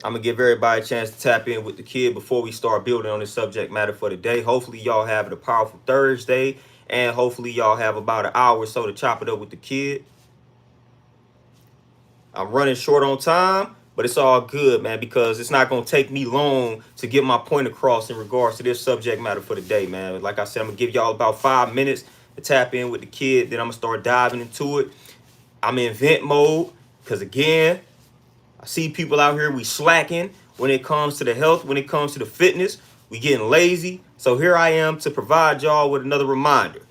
I'm going to give everybody a chance to tap in with the kid before we start building on this subject matter for today. Hopefully, y'all have a powerful Thursday, and hopefully, y'all have about an hour or so to chop it up with the kid. I'm running short on time, but it's all good, man, because it's not going to take me long to get my point across in regards to this subject matter for the day, man. Like I said, I'm going to give y'all about 5 minutes to tap in with the kid. Then I'm going to start diving into it. I'm in vent mode because, again, I see people out here, we slacking when it comes to the health, when it comes to the fitness. We getting lazy. So here I am to provide y'all with another reminder.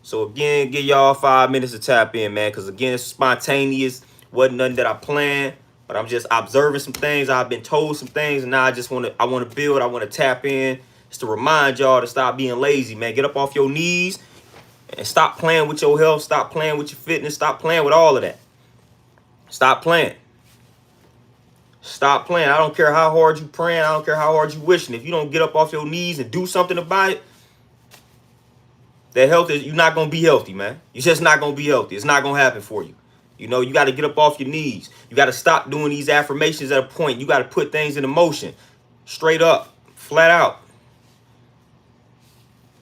So again, give y'all 5 minutes to tap in, man, because again, it's spontaneous. Wasn't nothing that I planned, but I'm just observing some things. I've been told some things, and now I want to build. I want to tap in. Just to remind y'all to stop being lazy, man. Get up off your knees and stop playing with your health. Stop playing with your fitness. Stop playing with all of that. Stop playing. Stop playing. I don't care how hard you praying. I don't care how hard you wishing. If you don't get up off your knees and do something about it, that health is, you're not gonna be healthy, man. You're just not gonna be healthy. It's not gonna happen for you. You know, you got to get up off your knees. You got to stop doing these affirmations at a point. You got to put things into motion, straight up, flat out.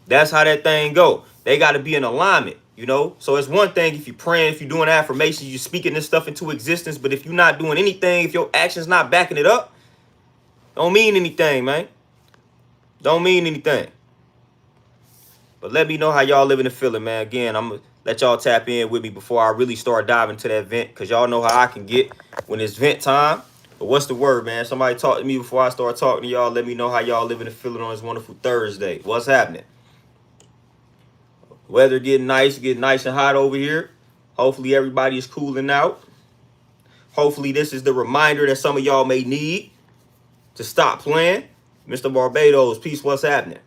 That's how that thing go. They got to be in alignment, you know. So it's one thing if you're praying, if you're doing affirmations, you're speaking this stuff into existence. But if you're not doing anything, if your action's not backing it up, don't mean anything, man. Don't mean anything. But let me know how y'all living and feeling, man. Again, I'm going to let y'all tap in with me before I really start diving into that vent, because y'all know how I can get when it's vent time. But what's the word, man? Somebody talk to me before I start talking to y'all. Let me know how y'all living and feeling on this wonderful Thursday. What's happening? Weather getting nice and hot over here. Hopefully everybody is cooling out. Hopefully this is the reminder that some of y'all may need to stop playing. Mr. Barbados, peace, what's happening?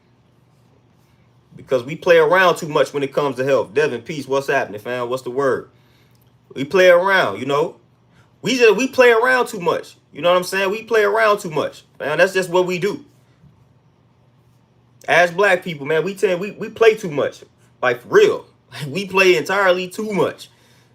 Because we play around too much when it comes to health. Devin, peace, what's happening, fam? What's the word? We play around, you know. We play around too much. You know what I'm saying? We play around too much. Man, that's just what we do. As black people, man, we play too much. Like, for real. We play entirely too much.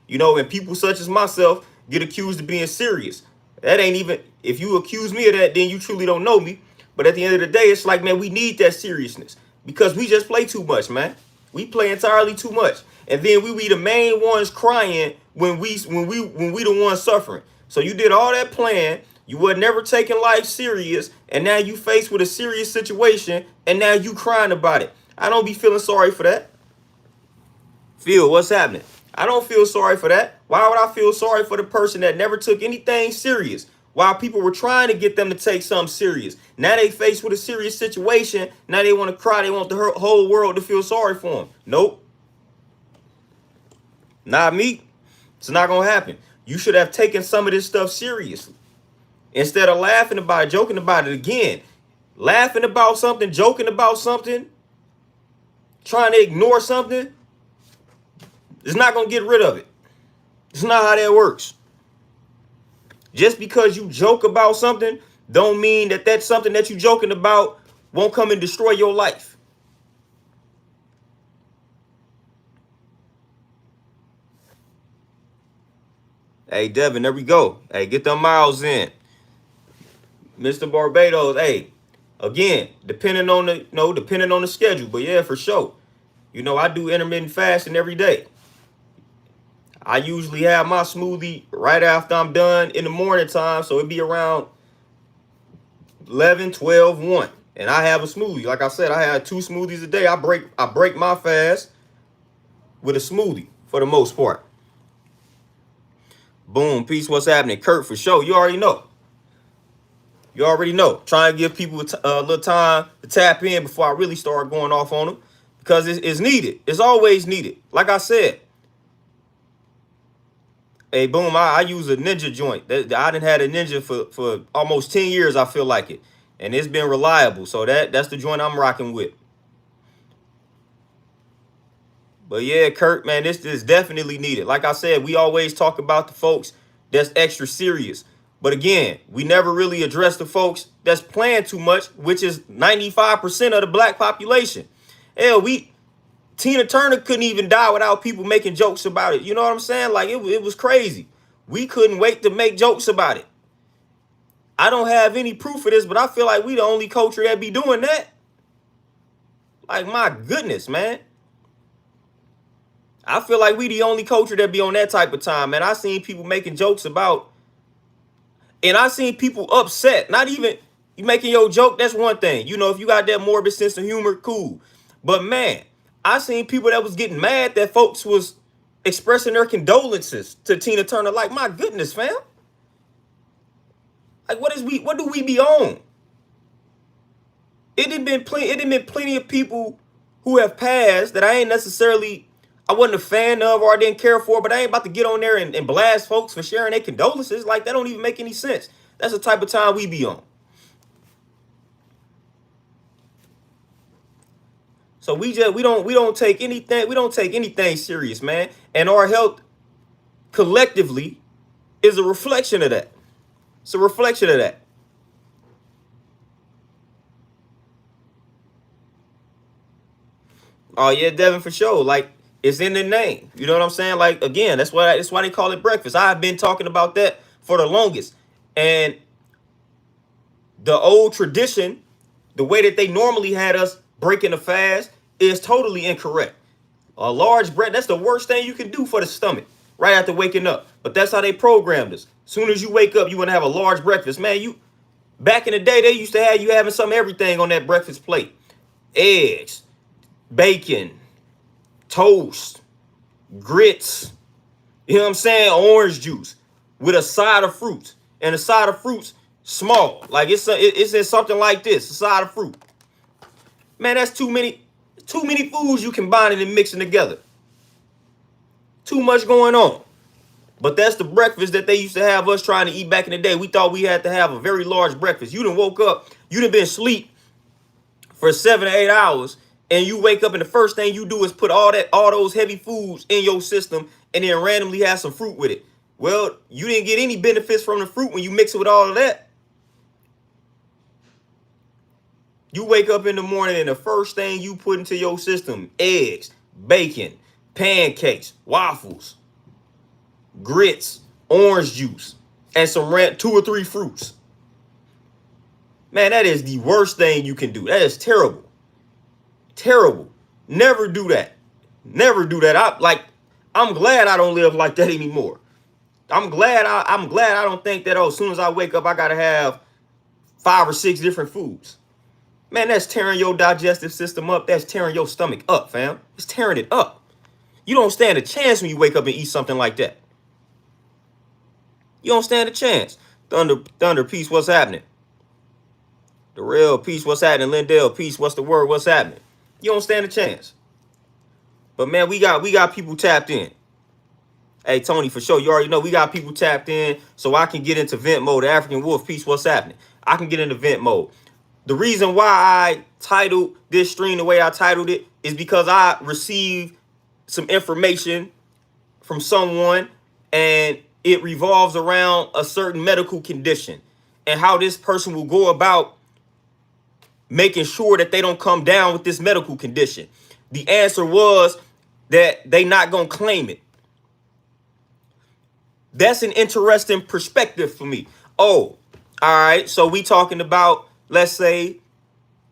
You know, and people such as myself get accused of being serious. That ain't even, if you accuse me of that, then you truly don't know me. But at the end of the day, it's like, man, we need that seriousness. Because we just play too much, man. We play entirely too much. And then we be the main ones crying when we the ones suffering. So you did all that playing, you were never taking life serious, and now you faced with a serious situation, and now you crying about it. I don't be feeling sorry for that. Phil, what's happening? I don't feel sorry for that. Why would I feel sorry for the person that never took anything serious while people were trying to get them to take something serious? Now they faced with a serious situation. Now they want to cry. They want the whole world to feel sorry for them. Nope. Not me. It's not going to happen. You should have taken some of this stuff seriously. Instead of laughing about it, joking about it again. Laughing about something, joking about something, trying to ignore something. It's not going to get rid of it. It's not how that works. Just because you joke about something don't mean that that's something that you joking about won't come and destroy your life. Hey, Devin, there we go. Hey, get them miles in. Mr. Barbados, hey, again, depending on the schedule. But yeah, for sure. You know, I do intermittent fasting every day. I usually have my smoothie right after I'm done in the morning time. So it'd be around 11, 12, 1. And I have a smoothie. Like I said, I had 2 smoothies a day. I break my fast with a smoothie for the most part. Boom, peace, what's happening? Kurt, for sure. You already know. You already know. Trying to give people a little time to tap in before I really start going off on them. Because it's needed. It's always needed. Like I said. Hey, boom, I use a Ninja joint. I done had a Ninja for almost 10 years, I feel like it. And it's been reliable. So that's the joint I'm rocking with. But yeah, Kurt, man, this is definitely needed. Like I said, we always talk about the folks that's extra serious. But again, we never really address the folks that's playing too much, which is 95% of the black population. Hell, Tina Turner couldn't even die without people making jokes about it. You know what I'm saying? Like, it was crazy. We couldn't wait to make jokes about it. I don't have any proof of this, but I feel like we the only culture that be doing that. Like, my goodness, man. I feel like we the only culture that be on that type of time, man. I seen people making jokes about, and I seen people upset. Not even, you making your joke, that's one thing. You know, if you got that morbid sense of humor, cool. But man, I seen people that was getting mad that folks was expressing their condolences to Tina Turner. Like, my goodness, fam. Like, what do we be on? It had been plenty of people who have passed that I wasn't a fan of or I didn't care for, but I ain't about to get on there and blast folks for sharing their condolences. Like, that don't even make any sense. That's the type of time we be on. So we don't take anything serious, man. And our health collectively is a reflection of that. It's a reflection of that. Oh yeah, Devin, for sure. Like, it's in the name. You know what I'm saying? Like, again, that's why they call it breakfast. I've been talking about that for the longest. And the old tradition, the way that they normally had us breaking the fast, is totally incorrect. A large bread, that's the worst thing you can do for the stomach right after waking up. But that's how they programmed us. As soon as you wake up, you want to have a large breakfast. Man, back in the day, they used to have you having some everything on that breakfast plate. Eggs, bacon, toast, grits, you know what I'm saying? Orange juice with a side of fruits. And a side of fruits small. Like, it's in something like this, a side of fruit. Man, that's too many foods you combining and mixing together. Too much going on. But that's the breakfast that they used to have us trying to eat back in the day. We thought we had to have a very large breakfast. You done woke up, you done been asleep for 7 to 8 hours, and you wake up and the first thing you do is put all those heavy foods in your system and then randomly have some fruit with it. Well, you didn't get any benefits from the fruit when you mix it with all of that. You wake up in the morning and the first thing you put into your system, eggs, bacon, pancakes, waffles, grits, orange juice, and some 2 or 3 fruits. Man, that is the worst thing you can do. That is terrible. Terrible. Never do that. Never do that. I'm glad I don't live like that anymore. I'm glad I don't think that, as soon as I wake up, I gotta have 5 or 6 different foods. Man, that's tearing your digestive system up. That's tearing your stomach up, fam. It's tearing it up. You don't stand a chance when you wake up and eat something like that. You don't stand a chance. Thunder, peace, what's happening? The real peace, what's happening? Lindell, peace, what's the word? What's happening? You don't stand a chance. But man, we got people tapped in. Hey, Tony, for sure. You already know we got people tapped in, so I can get into vent mode. The African Wolf, peace, what's happening? I can get into vent mode. The reason why I titled this stream the way I titled it is because I received some information from someone, and it revolves around a certain medical condition and how this person will go about making sure that they don't come down with this medical condition. The answer was that they not gonna claim it. That's an interesting perspective for me. Oh, all right. So we talking about, let's say,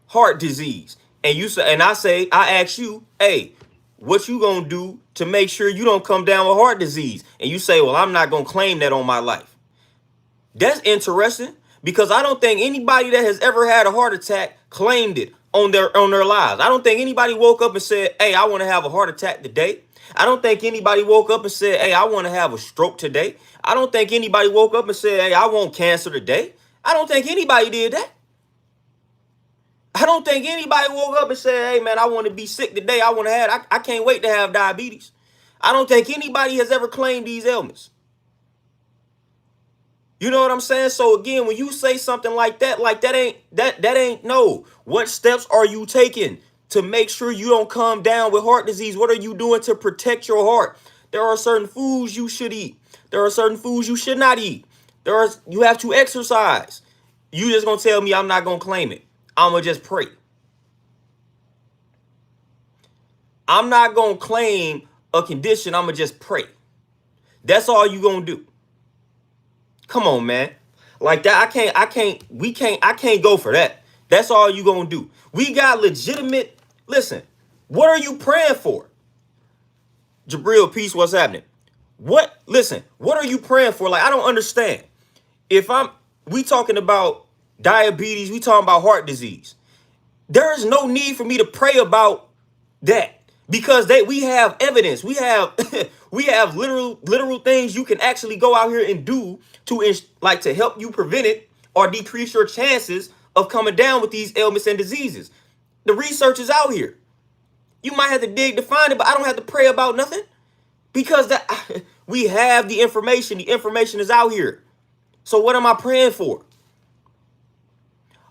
heart disease, and I ask you, hey, what you gonna do to make sure you don't come down with heart disease? And you say, well, I'm not gonna claim that on my life. That's interesting, because I don't think anybody that has ever had a heart attack claimed it on their lives. I don't think anybody woke up and said, hey, I want to have a heart attack today. I don't think anybody woke up and said, hey, I want to have a stroke today. I don't think anybody woke up and said, hey, I want cancer today. I don't think anybody did that. I don't think anybody woke up and said, hey, man, I want to be sick today. I can't wait to have diabetes. I don't think anybody has ever claimed these ailments. You know what I'm saying? So again, when you say something like that ain't no. What steps are you taking to make sure you don't come down with heart disease? What are you doing to protect your heart? There are certain foods you should eat. There are certain foods you should not eat. You have to exercise. You just gonna tell me I'm not gonna claim it. I'm gonna just pray. I'm not gonna claim a condition. I'm gonna just pray. That's all you gonna do. Come on, man. Like that, I can't go for that. That's all you gonna do. We got legitimate, listen, what are you praying for? Jabril, peace, what's happening? What are you praying for? Like, I don't understand. If we talking about diabetes, we talking about heart disease. There is no need for me to pray about that because we have evidence. We have we have literal things you can actually go out here and do to help you prevent it or decrease your chances of coming down with these ailments and diseases. The research is out here. You might have to dig to find it, but I don't have to pray about nothing because we have the information. The information is out here. So what am I praying for?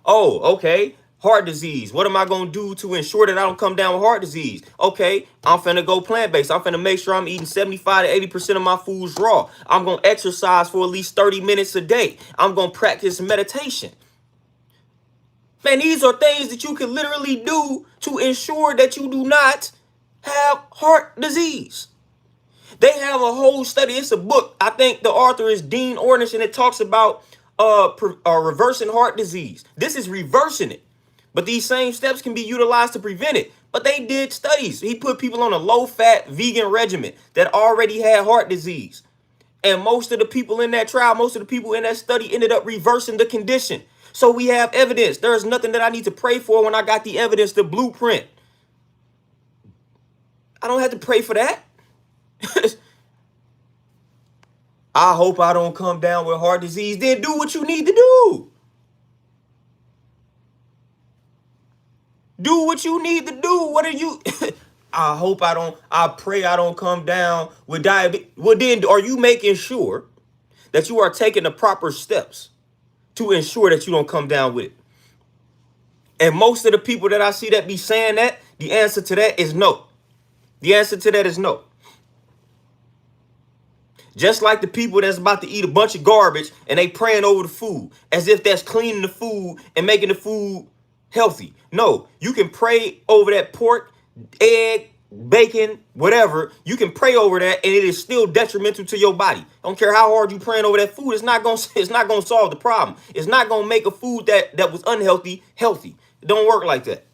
Oh, okay. Heart disease. What am I going to do to ensure that I don't come down with heart disease? Okay, I'm finna go plant-based. I'm finna make sure I'm eating 75 to 80% of my foods raw. I'm going to exercise for at least 30 minutes a day. I'm going to practice meditation. Man, these are things that you can literally do to ensure that you do not have heart disease. They have a whole study. It's a book. I think the author is Dean Ornish, and it talks about reversing heart disease. This is reversing it. But these same steps can be utilized to prevent it. But they did studies. He put people on a low-fat vegan regimen that already had heart disease. And most of the people in that trial, most of the people in that study ended up reversing the condition. So we have evidence. There's nothing that I need to pray for when I got the evidence, the blueprint. I don't have to pray for that. I hope I don't come down with heart disease. Then do what you need to do. Do what you need to do. What are you? I pray I don't come down with diabetes. Well, then are you making sure that you are taking the proper steps to ensure that you don't come down with it? And most of the people that I see that be saying that, the answer to that is no. The answer to that is no. Just like the people that's about to eat a bunch of garbage and they praying over the food as if that's cleaning the food and making the food healthy. No, you can pray over that pork, egg, bacon, whatever. You can pray over that and it is still detrimental to your body. Don't care how hard you praying over that food. It's not gonna solve the problem. It's not gonna make a food that was unhealthy healthy. It don't work like that.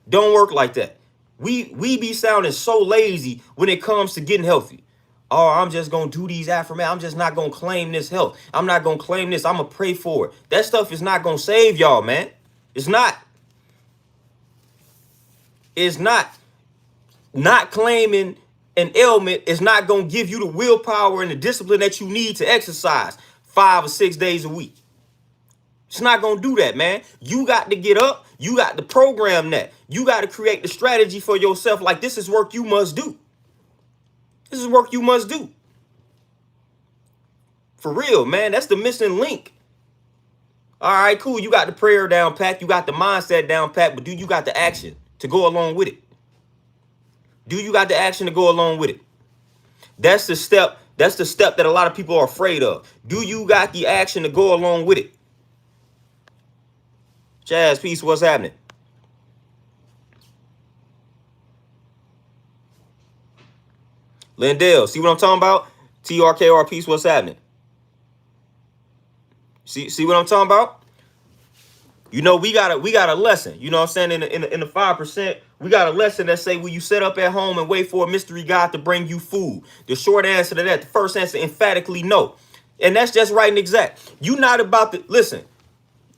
Don't work like that. We be sounding so lazy when it comes to getting healthy. Oh, I'm just going to do these affirmations. I'm just not going to claim this health. I'm not going to claim this. I'm going to pray for it. That stuff is not going to save y'all, man. It's not. It's not. Not claiming an ailment is not going to give you the willpower and the discipline that you need to exercise 5 or 6 days a week. It's not going to do that, man. You got to get up. You got to program that. You got to create the strategy for yourself. Like, this is work you must do. This is work you must do. For real, man. That's the missing link. All right, cool. You got the prayer down pat. You got the mindset down pat. But do you got the action to go along with it? Do you got the action to go along with it? That's the step. That's the step that a lot of people are afraid of. Do you got the action to go along with it? Jazz, peace, what's happening? Lindell, see what I'm talking about? TRKR, peace, what's happening? See what I'm talking about? You know, we got a lesson. You know what I'm saying? In the 5%, we got a lesson that say, will you sit up at home and wait for a mystery God to bring you food? The short answer to that, the first answer, emphatically no. And that's just right and exact. You not about to, listen,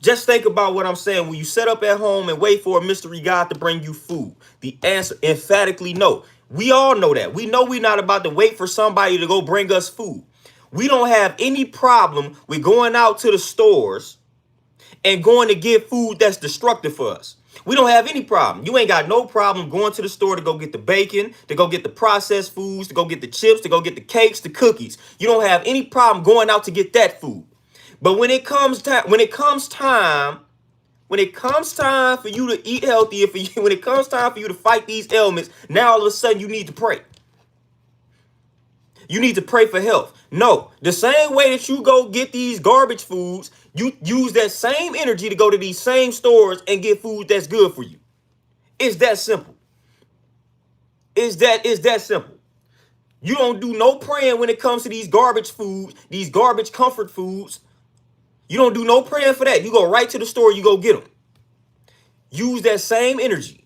just think about what I'm saying. Will you sit up at home and wait for a mystery God to bring you food? The answer, emphatically no. We all know that. We know we're not about to wait for somebody to go bring us food. We don't have any problem with going out to the stores and going to get food that's destructive for us. We don't have any problem. You ain't got no problem going to the store to go get the bacon, to go get the processed foods, to go get the chips, to go get the cakes, the cookies. You don't have any problem going out to get that food. But when it comes time for you to eat healthy, when it comes time for you to fight these ailments, now all of a sudden you need to pray. You need to pray for health. No, the same way that you go get these garbage foods, you use that same energy to go to these same stores and get food that's good for you. It's that simple. It's that simple. You don't do no praying when it comes to these garbage foods, these garbage comfort foods. You don't do no praying for that. You go right to the store, you go get them. Use that same energy.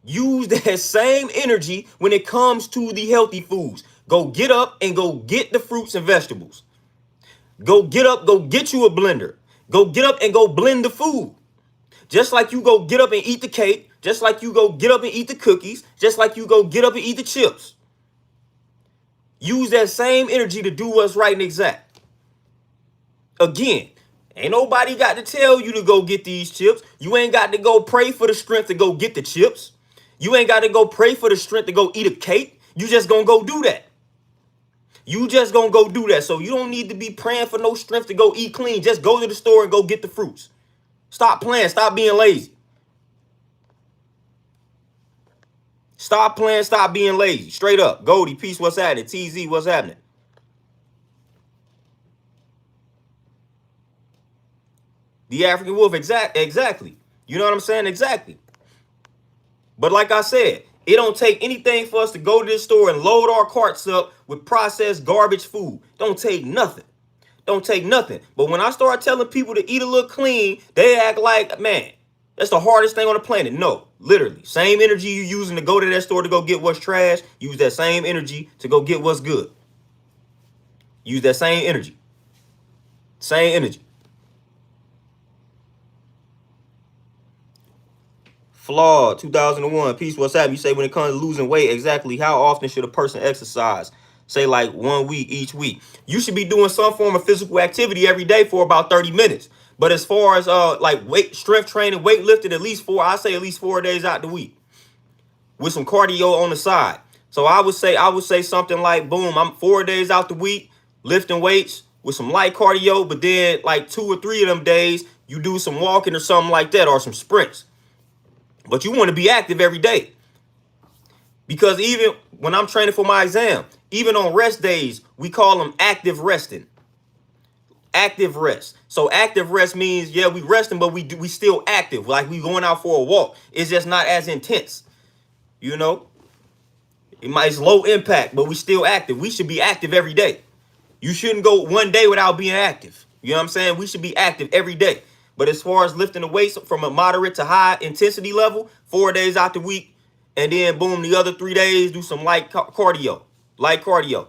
Use that same energy when it comes to the healthy foods. Go get up and go get the fruits and vegetables. Go get up, go get you a blender. Go get up and go blend the food. Just like you go get up and eat the cake, just like you go get up and eat the cookies, just like you go get up and eat the chips. Use that same energy to do what's right and exact. Again, ain't nobody got to tell you to go get these chips. You ain't got to go pray for the strength to go get the chips. You ain't got to go pray for the strength to go eat a cake. You just gonna go do that. You just gonna go do that. So you don't need to be praying for no strength to go eat clean. Just go to the store and go get the fruits. Stop playing. Stop being lazy. Stop playing. Stop being lazy. Straight up. Goldie, peace, what's happening? TZ, what's happening? The African wolf, exactly. You know what I'm saying? Exactly. But like I said, it don't take anything for us to go to this store and load our carts up with processed garbage food. Don't take nothing. Don't take nothing. But when I start telling people to eat a little clean, they act like, man, that's the hardest thing on the planet. No, literally. Same energy you using to go to that store to go get what's trash, use that same energy to go get what's good. Use that same energy. Same energy. Flawed 2001. Peace, what's happening? You say when it comes to losing weight, exactly how often should a person exercise? Say like 1 week each week. You should be doing some form of physical activity every day for about 30 minutes. But as far as like weight, strength training, weightlifting, I say at least 4 days out the week with some cardio on the side. So I would say something like, boom, I'm 4 days out the week lifting weights with some light cardio, but then like 2 or 3 of them days you do some walking or something like that, or some sprints. But you want to be active every day. Because even when I'm training for my exam, even on rest days, we call them active resting. Active rest. So active rest means, yeah, we resting, but we still active. Like we going out for a walk. It's just not as intense. You know? It's low impact, but we still active. We should be active every day. You shouldn't go 1 day without being active. You know what I'm saying? We should be active every day. But as far as lifting the weights from a moderate to high intensity level, 4 days out the week, and then boom, the other 3 days, do some light cardio. Light cardio.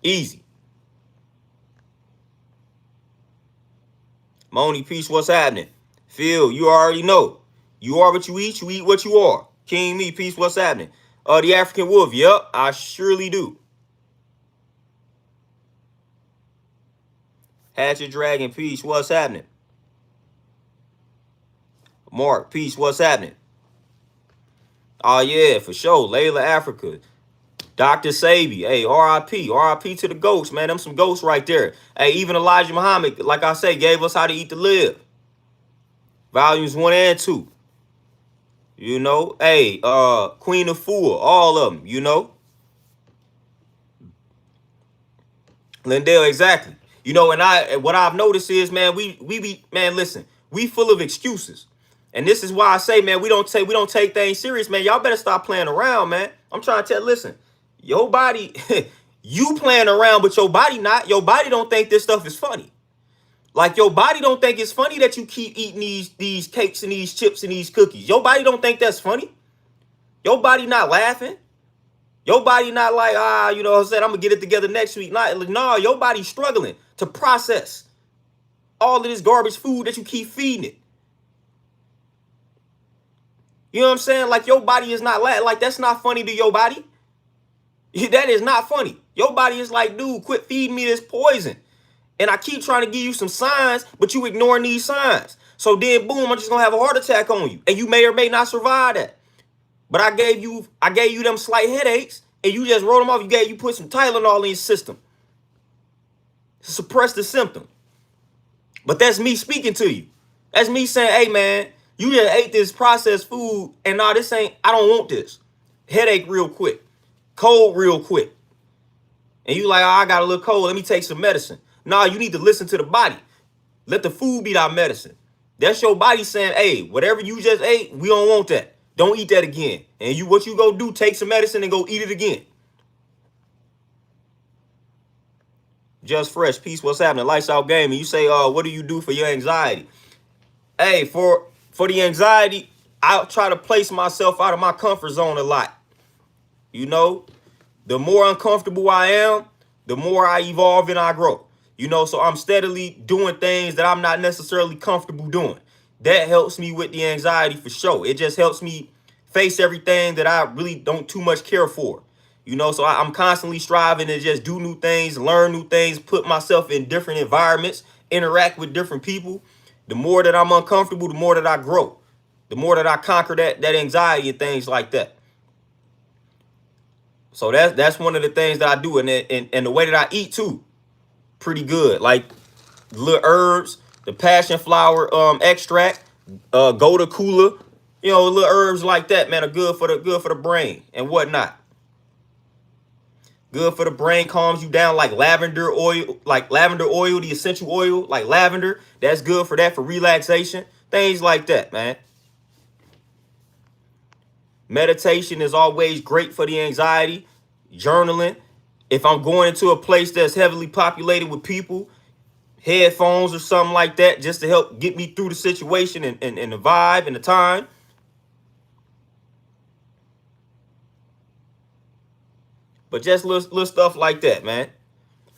Easy. Moni, peace, what's happening? Phil, you already know. You are what you eat what you are. King Me, peace, what's happening? The African Wolf, yep, I surely do. Hatchet Dragon, peace, what's happening? Mark, peace, what's happening? Oh, yeah, for sure. Layla Africa. Dr. Sabi, hey, RIP. RIP to the ghosts, man. Them some ghosts right there. Hey, even Elijah Muhammad, like I say, gave us how to eat to live. Volumes 1 and 2. You know, hey, Queen of Fool, all of them, you know. Lindell, exactly. You know, and what I've noticed is, man, man, listen, we full of excuses. And this is why I say, man, we don't take things serious, man. Y'all better stop playing around, man. I'm trying to tell, listen, your body, you playing around, but your body not. Your body don't think this stuff is funny. Like your body don't think it's funny that you keep eating these cakes and these chips and these cookies. Your body don't think that's funny. Your body not laughing. Your body not like, you know what I'm saying, I'm going to get it together next week. No, your body's struggling to process all of this garbage food that you keep feeding it. You know what I'm saying? Like your body is not like that's not funny to your body. That is not funny. Your body is like, dude, quit feeding me this poison. And I keep trying to give you some signs, but you ignoring these signs. So then, boom, I'm just going to have a heart attack on you. And you may or may not survive that. But I gave you them slight headaches, and you just wrote them off. You put some Tylenol in your system to suppress the symptom. But that's me speaking to you. That's me saying, hey, man, you just ate this processed food, and I don't want this. Headache real quick. Cold real quick. And you like, I got a little cold. Let me take some medicine. Nah, you need to listen to the body. Let the food be our medicine. That's your body saying, hey, whatever you just ate, we don't want that. Don't eat that again. And what you go do, take some medicine and go eat it again. Just Fresh, peace, what's happening? Lights Out Gaming. You say, what do you do for your anxiety? Hey, for the anxiety, I try to place myself out of my comfort zone a lot. You know, the more uncomfortable I am, the more I evolve and I grow. You know, so I'm steadily doing things that I'm not necessarily comfortable doing. That helps me with the anxiety for sure. It just helps me face everything that I really don't too much care for. You know, so I'm constantly striving to just do new things, learn new things, put myself in different environments, interact with different people. The more that I'm uncomfortable, the more that I grow. The more that I conquer that anxiety and things like that. So that's one of the things that I do, and the way that I eat too, pretty good. Like little herbs, the passion flower extract, go to cooler, you know, little herbs like that, man, are good for the brain and whatnot. Good for the brain, calms you down, like lavender oil, the essential oil, like lavender. That's good for that, for relaxation, things like that, man. Meditation is always great for the anxiety. Journaling. If I'm going into a place that's heavily populated with people, headphones or something like that, just to help get me through the situation and the vibe and the time. But just little stuff like that, man.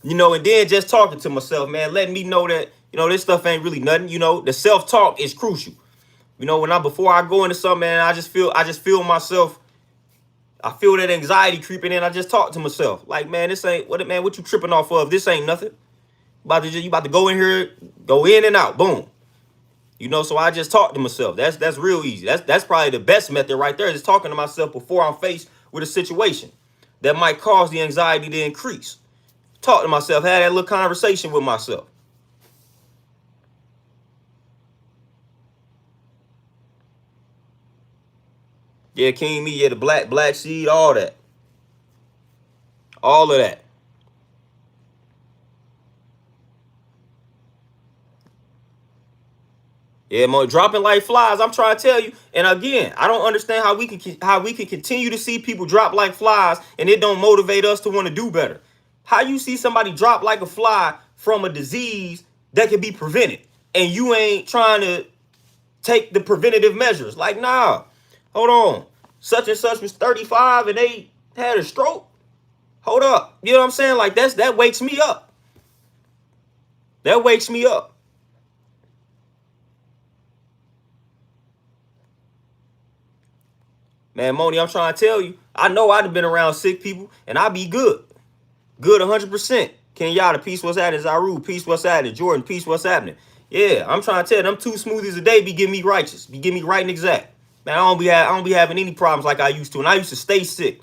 You know, and then just talking to myself, man, letting me know that, you know, this stuff ain't really nothing. You know, the self-talk is crucial. You know, before I go into something, man, I just feel myself. I feel that anxiety creeping in. I just talk to myself, like, man, this ain't what you tripping off of? This ain't nothing. You about to go in here, go in and out, boom. You know, so I just talk to myself. That's real easy. That's probably the best method right there, is talking to myself before I'm faced with a situation that might cause the anxiety to increase. Talk to myself, have that little conversation with myself. Yeah, King Me, yeah, the black seed, all that. All of that. Yeah, man, dropping like flies. I'm trying to tell you. And again, I don't understand how we can continue to see people drop like flies and it don't motivate us to want to do better. How you see somebody drop like a fly from a disease that can be prevented, and you ain't trying to take the preventative measures? Like, nah, hold on. Such and such was 35 and they had a stroke. Hold up. You know what I'm saying? Like, that wakes me up. That wakes me up. Man, Moni, I'm trying to tell you, I know I've been around sick people, and I be good. Good 100%. Kenyatta, peace, what's happening? Zaru, peace, what's happening? Jordan, peace, what's happening? Yeah, I'm trying to tell you, them 2 smoothies a day be getting me righteous. Be getting me right and exact. Man, I don't be having any problems like I used to. And I used to stay sick.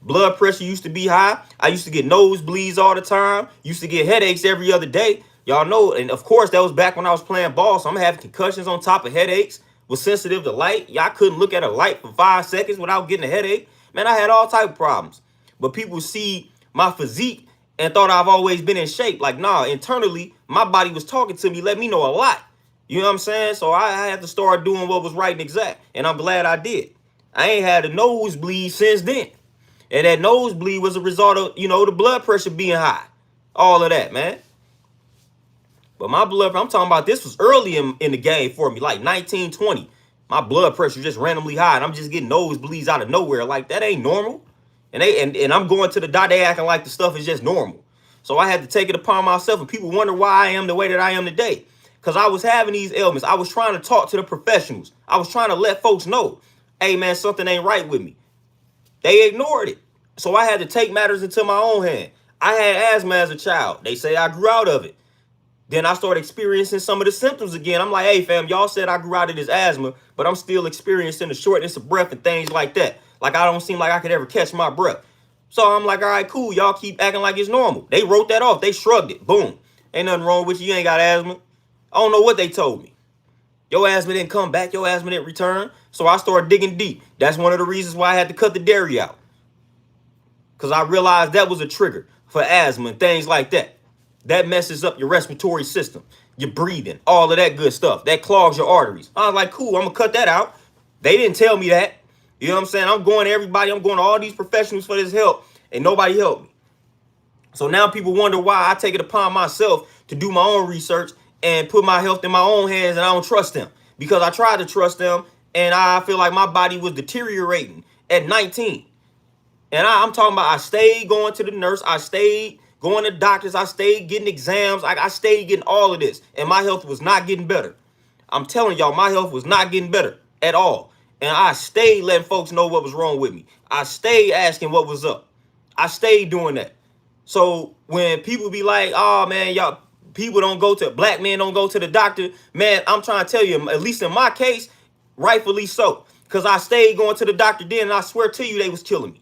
Blood pressure used to be high. I used to get nosebleeds all the time. Used to get headaches every other day. Y'all know, and of course, that was back when I was playing ball, so I'm having concussions on top of headaches. Was sensitive to light. Y'all couldn't look at a light for 5 seconds without getting a headache. Man, I had all type of problems. But people see my physique and thought I've always been in shape. Like, nah, internally, my body was talking to me, let me know a lot. You know what I'm saying? So I had to start doing what was right and exact. And I'm glad I did. I ain't had a nosebleed since then. And that nosebleed was a result of, you know, the blood pressure being high. All of that, man. But my blood, I'm talking about, this was early in the game for me, like 1920. My blood pressure just randomly high, and I'm just getting nosebleeds out of nowhere. Like, that ain't normal. And I'm going to the doctor, they acting like the stuff is just normal. So I had to take it upon myself, and people wonder why I am the way that I am today. Because I was having these ailments. I was trying to talk to the professionals. I was trying to let folks know, hey, man, something ain't right with me. They ignored it. So I had to take matters into my own hand. I had asthma as a child. They say I grew out of it. Then I started experiencing some of the symptoms again. I'm like, hey, fam, y'all said I grew out of this asthma, but I'm still experiencing the shortness of breath and things like that. Like, I don't seem like I could ever catch my breath. So I'm like, all right, cool. Y'all keep acting like it's normal. They wrote that off. They shrugged it. Boom. Ain't nothing wrong with you. You ain't got asthma. I don't know what they told me. Your asthma didn't come back. Your asthma didn't return. So I started digging deep. That's one of the reasons why I had to cut the dairy out. Because I realized that was a trigger for asthma and things like that. That messes up your respiratory system, your breathing, all of that good stuff. That clogs your arteries. I was like, cool, I'm going to cut that out. They didn't tell me that. You know what I'm saying? I'm going to everybody. I'm going to all these professionals for this help, and nobody helped me. So now people wonder why I take it upon myself to do my own research and put my health in my own hands, and I don't trust them because I tried to trust them, and I feel like my body was deteriorating at 19. And I'm talking about I stayed going to the nurse, I stayed going to doctors, I stayed getting exams, I stayed getting all of this, and my health was not getting better. I'm telling y'all, my health was not getting better at all. And I stayed letting folks know what was wrong with me. I stayed asking what was up. I stayed doing that. So when people be like, oh man, y'all, people don't go to, black men don't go to the doctor, man, I'm trying to tell you, at least in my case, rightfully so. Because I stayed going to the doctor then, and I swear to you, they was killing me.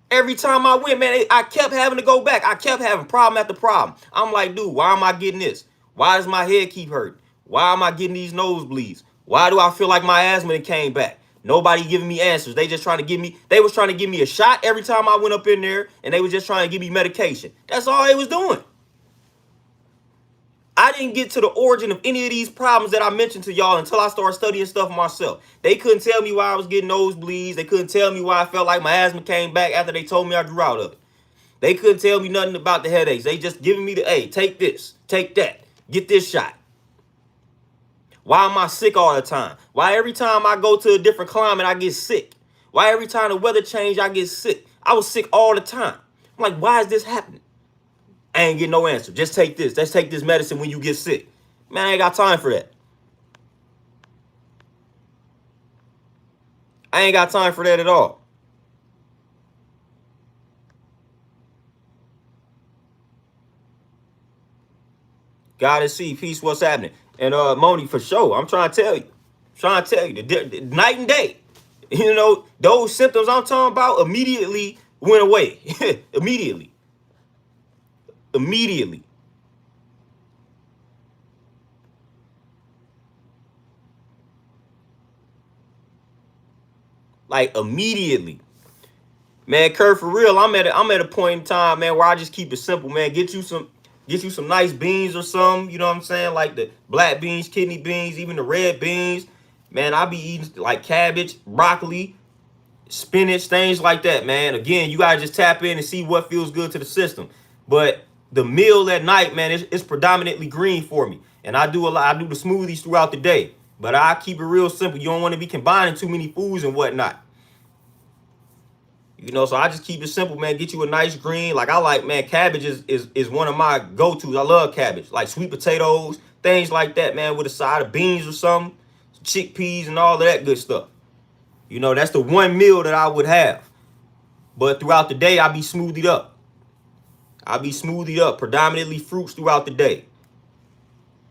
Every time I went, man, I kept having to go back. I kept having problem after problem. I'm like, dude, why am I getting this? Why does my head keep hurting? Why am I getting these nosebleeds? Why do I feel like my asthma came back? Nobody giving me answers. They just trying to give me, they was trying to give me a shot every time I went up in there, and they was just trying to give me medication. That's all they was doing. I didn't get to the origin of any of these problems that I mentioned to y'all until I started studying stuff myself. They couldn't tell me why I was getting nosebleeds. They couldn't tell me why I felt like my asthma came back after they told me I grew out of it. They couldn't tell me nothing about the headaches. They just giving me the, hey, take this, take that, get this shot. Why am I sick all the time? Why every time I go to a different climate, I get sick? Why every time the weather change, I get sick? I was sick all the time. I'm like, why is this happening? I ain't get no answer. Just take this. Let's take this medicine when you get sick. Man, I ain't got time for that. I ain't got time for that at all. Gotta see, peace, what's happening? And Moni, for sure, I'm trying to tell you. The night and day. You know, those symptoms I'm talking about immediately went away. Immediately. Like immediately. Man, Kurt, for real, I'm at a point in time, man, where I just keep it simple, man. Get you some nice beans or something, you know what I'm saying? Like the black beans, kidney beans, even the red beans. Man, I be eating like cabbage, broccoli, spinach, things like that, man. Again, you gotta just tap in and see what feels good to the system. But the meal at night, man, it's predominantly green for me. And I do the smoothies throughout the day. But I keep it real simple. You don't want to be combining too many foods and whatnot. You know, so I just keep it simple, man. Get you a nice green. Like I like, man, cabbage is one of my go-tos. I love cabbage. Like sweet potatoes, things like that, man, with a side of beans or something, chickpeas and all of that good stuff. You know, that's the one meal that I would have. But throughout the day, I be smoothied up. Predominantly fruits throughout the day.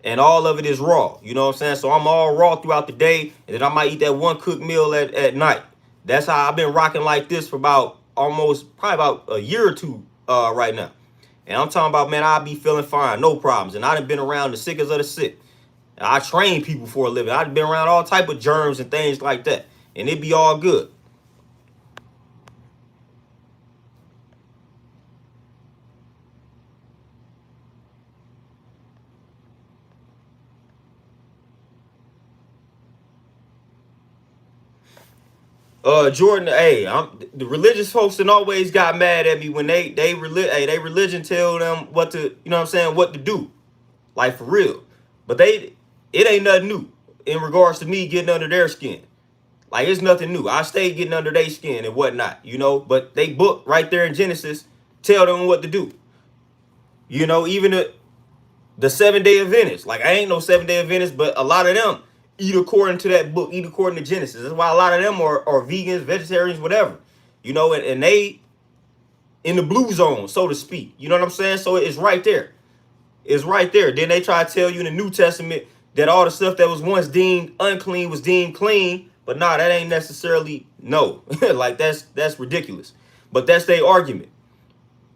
And all of it is raw. You know what I'm saying? So I'm all raw throughout the day. And then I might eat that one cooked meal at night. That's how I've been rocking like this for probably about a year or two right now. And I'm talking about, man, I'll be feeling fine, no problems. And I done been around the sickest of the sick. I train people for a living. I've been around all type of germs and things like that. And it be all good. Jordan, hey, the religious folks that always got mad at me when they religion tell them what to, you know what I'm saying, what to do, like for real. But it ain't nothing new in regards to me getting under their skin. Like it's nothing new. I stay getting under their skin and whatnot, you know. But they book right there in Genesis tell them what to do. You know, even the 7-day Adventists. Like I ain't no 7-day Adventist, but a lot of them eat according to that book, eat according to Genesis. That's why a lot of them are vegans, vegetarians, whatever. You know, and they in the blue zone, so to speak. You know what I'm saying? So it's right there. It's right there. Then they try to tell you in the New Testament that all the stuff that was once deemed unclean was deemed clean. But nah, that ain't necessarily no. Like that's ridiculous. But that's their argument.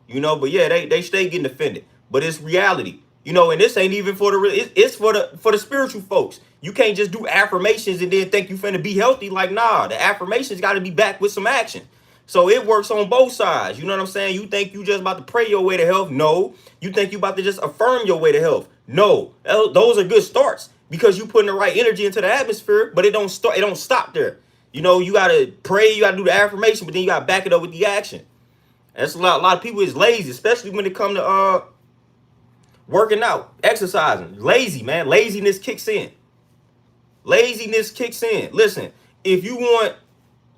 You know, but yeah, they stay getting offended. But it's reality. You know, and this ain't even for it's for the spiritual folks. You can't just do affirmations and then think you finna be healthy. Like, nah, the affirmations got to be backed with some action. So it works on both sides. You know what I'm saying? You think you just about to pray your way to health? No. You think you about to just affirm your way to health? No. Those are good starts because you putting the right energy into the atmosphere, but it don't stop there. You know, you gotta pray, you gotta do the affirmation, but then you gotta back it up with the action. That's a lot of people is lazy, especially when it come to working out, exercising. Lazy, man. Laziness kicks in. Laziness kicks in. Listen, if you want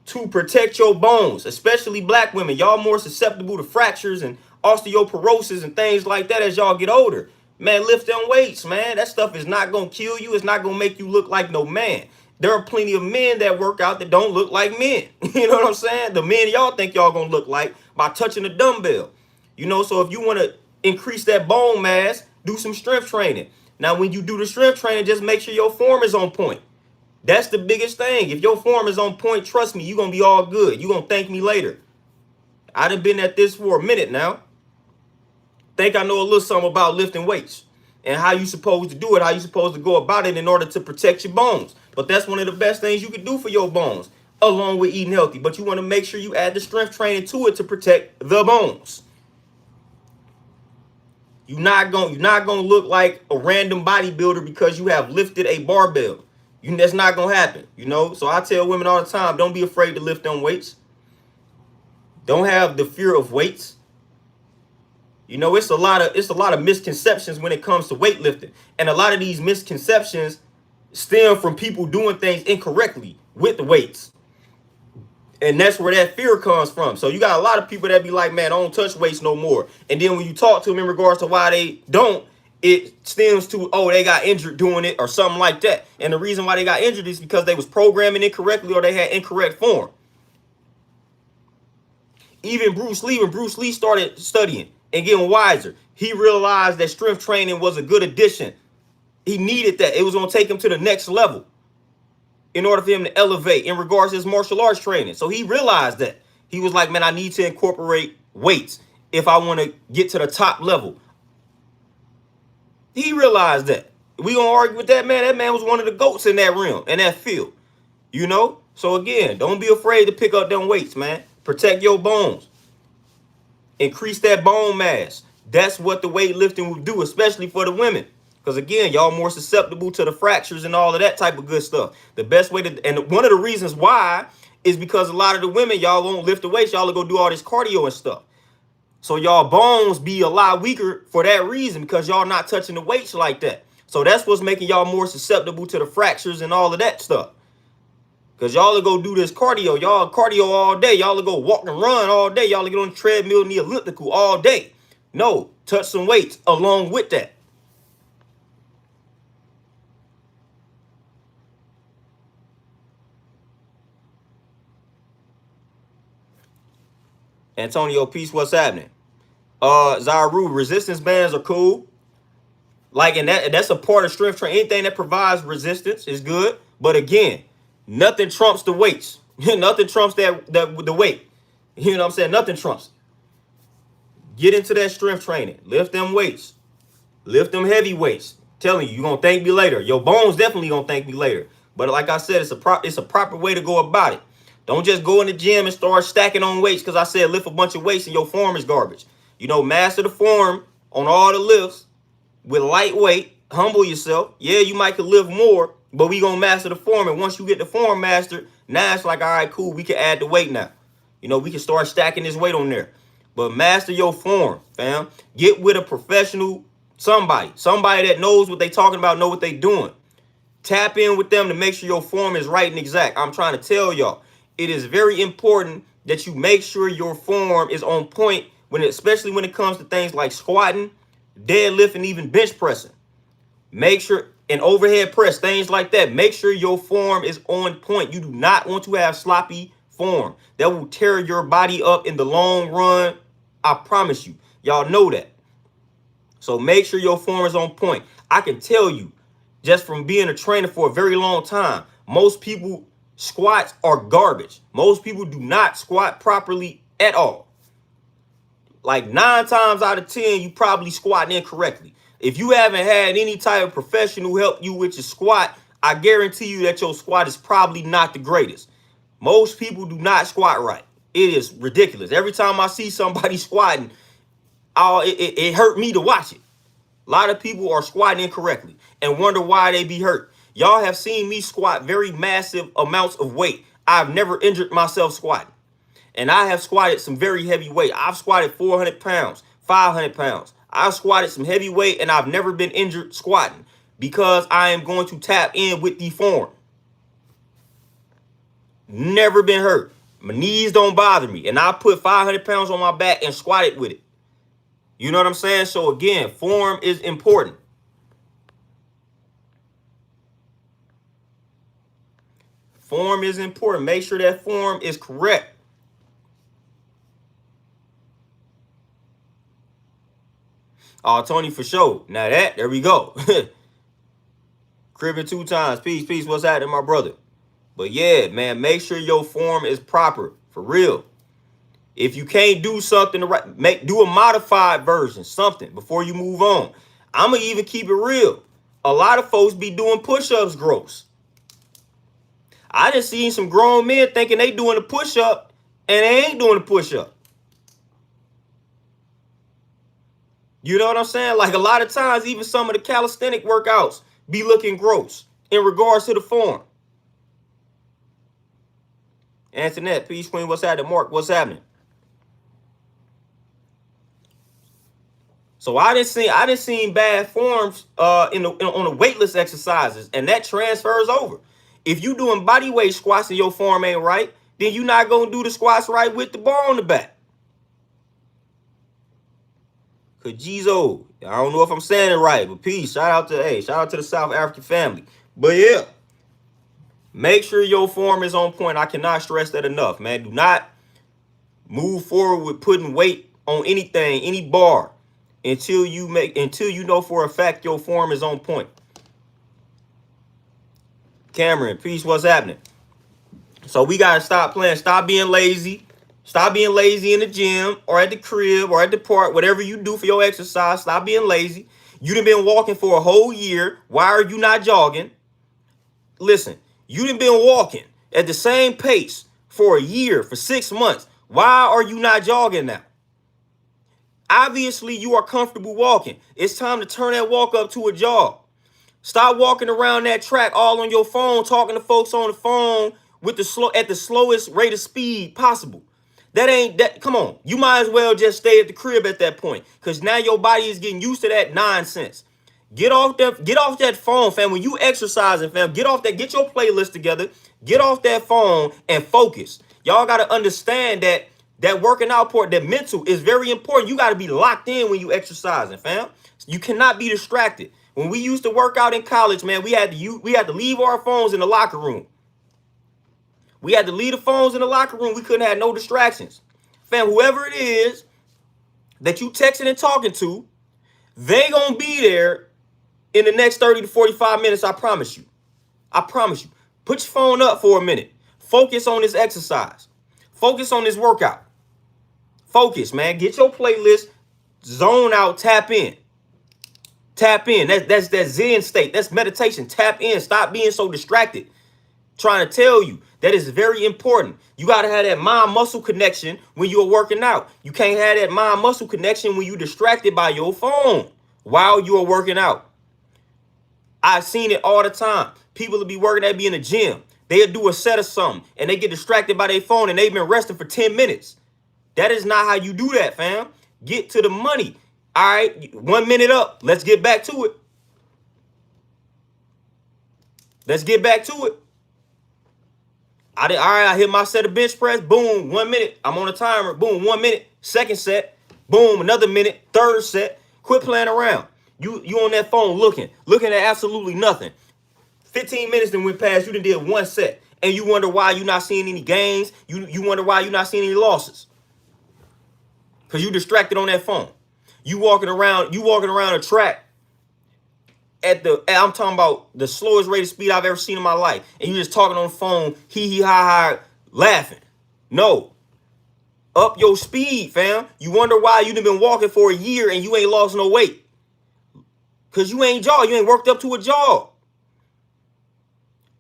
to protect your bones, especially black women, y'all more susceptible to fractures and osteoporosis and things like that as y'all get older. Man, lift them weights, man. That stuff is not gonna kill you. It's not gonna make you look like no man. There are plenty of men that work out that don't look like men. You know what I'm saying? The men y'all think y'all gonna look like by touching a dumbbell. You know, so if you want to increase that bone mass, do some strength training. Now, when you do the strength training, just make sure your form is on point. That's the biggest thing. If your form is on point, trust me, you're going to be all good. You're going to thank me later. I done been at this for a minute now. Think I know a little something about lifting weights and how you supposed to do it, how you supposed to go about it in order to protect your bones. But that's one of the best things you can do for your bones, along with eating healthy. But you want to make sure you add the strength training to it to protect the bones. You're not gonna look like a random bodybuilder because you have lifted a barbell. That's not gonna happen, you know. So I tell women all the time, don't be afraid to lift them weights. Don't have the fear of weights. You know, it's a lot of misconceptions when it comes to weightlifting, and a lot of these misconceptions stem from people doing things incorrectly with the weights. And that's where that fear comes from. So you got a lot of people that be like, man, I don't touch weights no more. And then when you talk to them in regards to why they don't, it stems to, oh, they got injured doing it or something like that. And the reason why they got injured is because they was programming incorrectly or they had incorrect form. Even Bruce Lee, when Bruce Lee started studying and getting wiser, he realized that strength training was a good addition. He needed that. It was going to take him to the next level in order for him to elevate in regards to his martial arts training. So he realized that. He was like, man, I need to incorporate weights if I want to get to the top level. He realized that. We gonna argue with that man? That man was one of the GOATs in that realm, in that field. You know? So again, don't be afraid to pick up them weights, man. Protect your bones. Increase that bone mass. That's what the weightlifting will do, especially for the women. Because again, y'all more susceptible to the fractures and all of that type of good stuff. The best way to, and one of the reasons why is because a lot of the women, y'all won't lift the weights. Y'all will go do all this cardio and stuff. So y'all bones be a lot weaker for that reason, because y'all not touching the weights like that. So that's what's making y'all more susceptible to the fractures and all of that stuff. Because y'all will go do this cardio. Y'all cardio all day. Y'all will go walk and run all day. Y'all will get on the treadmill and the elliptical all day. No, touch some weights along with that. Antonio, peace, what's happening? Zaru, resistance bands are cool. Like, and that's a part of strength training. Anything that provides resistance is good. But again, nothing trumps the weights. Nothing trumps the weight. You know what I'm saying? Nothing trumps. Get into that strength training. Lift them weights. Lift them heavy weights. Telling you, you're gonna thank me later. Your bones definitely gonna thank me later. But like I said, it's a proper way to go about it. Don't just go in the gym and start stacking on weights because I said lift a bunch of weights and your form is garbage. You know, master the form on all the lifts with lightweight. Humble yourself. Yeah, you might could lift more, but we gonna master the form. And once you get the form mastered, now it's like, all right, cool, we can add the weight now. You know, we can start stacking this weight on there. But master your form, fam. Get with a professional, somebody that knows what they talking about, know what they doing. Tap in with them to make sure your form is right and exact. I'm trying to tell y'all, it is very important that you make sure your form is on point, especially when it comes to things like squatting, deadlift, and even bench pressing. Make sure, and overhead press, things like that. Make sure your form is on point. You do not want to have sloppy form. That will tear your body up in the long run. I promise you. Y'all know that. So make sure your form is on point. I can tell you, just from being a trainer for a very long time, most people squats are garbage. Most people do not squat properly at all. Like 9 times out of 10, you probably squatting incorrectly. If you haven't had any type of professional help you with your squat, I guarantee you that your squat is probably not the greatest. Most people do not squat right. It is ridiculous. Every time I see somebody squatting, it hurt me to watch it. A lot of people are squatting incorrectly and wonder why they be hurt. Y'all have seen me squat very massive amounts of weight. I've never injured myself squatting. And I have squatted some very heavy weight. I've squatted 400 pounds, 500 pounds. I've squatted some heavy weight and I've never been injured squatting because I am going to tap in with the form. Never been hurt. My knees don't bother me. And I put 500 pounds on my back and squatted with it. You know what I'm saying? So again, form is important. Form is important. Make sure that form is correct. Oh, Tony, for sure. Now there we go. Cribbing 2 times. Peace. What's happening, my brother? But yeah, man, make sure your form is proper. For real. If you can't do something do a modified version, something before you move on. I'ma even keep it real. A lot of folks be doing push-ups gross. I done seen some grown men thinking they doing a push-up and they ain't doing a push-up. You know what I'm saying? Like a lot of times, even some of the calisthenic workouts be looking gross in regards to the form. Antoinette, peace queen, what's happening? Mark, what's happening? So I didn't see bad forms on the weightless exercises, and that transfers over. If you doing body weight squats and your form ain't right, then you're not gonna do the squats right with the bar on the back. Kajizo, I don't know if I'm saying it right, but peace. Shout out to the South African family. But yeah, make sure your form is on point. I cannot stress that enough, man. Do not move forward with putting weight on anything, any bar, until you know for a fact your form is on point. Cameron, peace. What's happening? So we gotta stop playing. Stop being lazy. Stop being lazy in the gym or at the crib or at the park, whatever you do for your exercise. Stop being lazy. You done been walking for a whole year. Why are you not jogging? Listen, you done been walking at the same pace for a year, for 6 months. Why are you not jogging now? Obviously, you are comfortable walking. It's time to turn that walk up to a jog. Stop walking around that track all on your phone, talking to folks on the phone with at the slowest rate of speed possible. Come on. You might as well just stay at the crib at that point, because now your body is getting used to that nonsense. Get off that phone, fam. When you exercising, fam, get your playlist together, get off that phone and focus. Y'all got to understand that working out part, that mental is very important. You got to be locked in when you exercising, fam. You cannot be distracted. When we used to work out in college, man, we had to leave our phones in the locker room. We had to leave the phones in the locker room. We couldn't have no distractions. Fam, whoever it is that you texting and talking to, they gonna be there in the next 30 to 45 minutes, I promise you. I promise you. Put your phone up for a minute. Focus on this exercise. Focus on this workout. Focus, man. Get your playlist, zone out, tap in. Tap in. That's that Zen state. That's meditation. Tap in. Stop being so distracted. Trying to tell you that is very important. You got to have that mind-muscle connection when you're working out. You can't have that mind-muscle connection when you're distracted by your phone while you're working out. I've seen it all the time. People will be working, they be in the gym. They'll do a set of something and they get distracted by their phone and they've been resting for 10 minutes. That is not how you do that, fam. Get to the money. All right, 1 minute up. Let's get back to it. Let's get back to it. All right, I hit my set of bench press. Boom, 1 minute. I'm on a timer. Boom, 1 minute. Second set. Boom, another minute. Third set. Quit playing around. You on that phone looking at absolutely nothing. 15 minutes then went past. You done did one set, and you wonder why you're not seeing any gains. You wonder why you're not seeing any losses. Cause you distracted on that phone. You walking around a track I'm talking about the slowest rate of speed I've ever seen in my life. And you just talking on the phone, hee ha, laughing. No. Up your speed, fam. You wonder why you done been walking for a year and you ain't lost no weight. Because you ain't jog. You ain't worked up to a jog.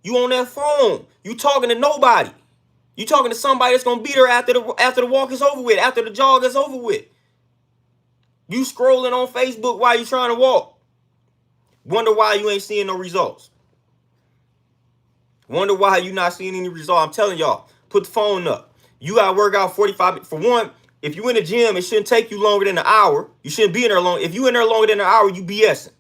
You on that phone. You talking to nobody. You talking to somebody that's going to be there after the walk is over with, after the jog is over with. You scrolling on Facebook while you trying to walk. Wonder why you ain't seeing no results. Wonder why you not seeing any result. I'm telling y'all, put the phone up. You got to work out 45 minutes. For one, if you in the gym, it shouldn't take you longer than an hour. You shouldn't be in there long. If you in there longer than an hour, you BSing.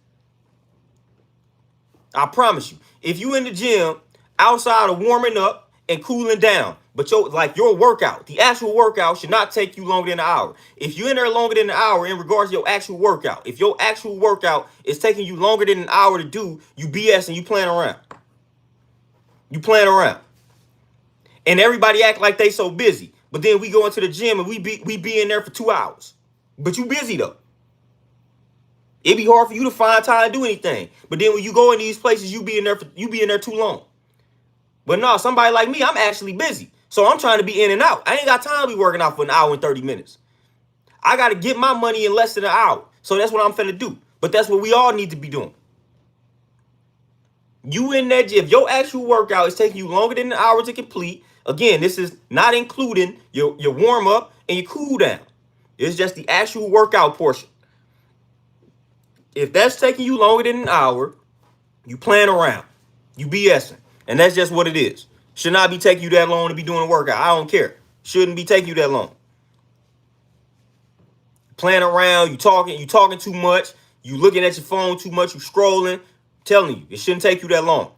I promise you. If you in the gym, outside of warming up and cooling down, but your workout, the actual workout should not take you longer than an hour. If you're in there longer than an hour in regards to your actual workout, if your actual workout is taking you longer than an hour to do, you BS and you playing around. You playing around. And everybody act like they so busy. But then we go into the gym and we be in there for 2 hours. But you busy though. It'd be hard for you to find time to do anything. But then when you go in these places, you be in there too long. But no, somebody like me, I'm actually busy. So I'm trying to be in and out. I ain't got time to be working out for an hour and 30 minutes. I got to get my money in less than an hour. So that's what I'm finna do. But that's what we all need to be doing. You in that gym, if your actual workout is taking you longer than an hour to complete, again, this is not including your warm up and your cool down. It's just the actual workout portion. If that's taking you longer than an hour, you playing around. You BSing. And that's just what it is. Should not be taking you that long to be doing a workout. I don't care. Shouldn't be taking you that long. Playing around, you talking too much, you looking at your phone too much, you scrolling. I'm telling you, it shouldn't take you that long.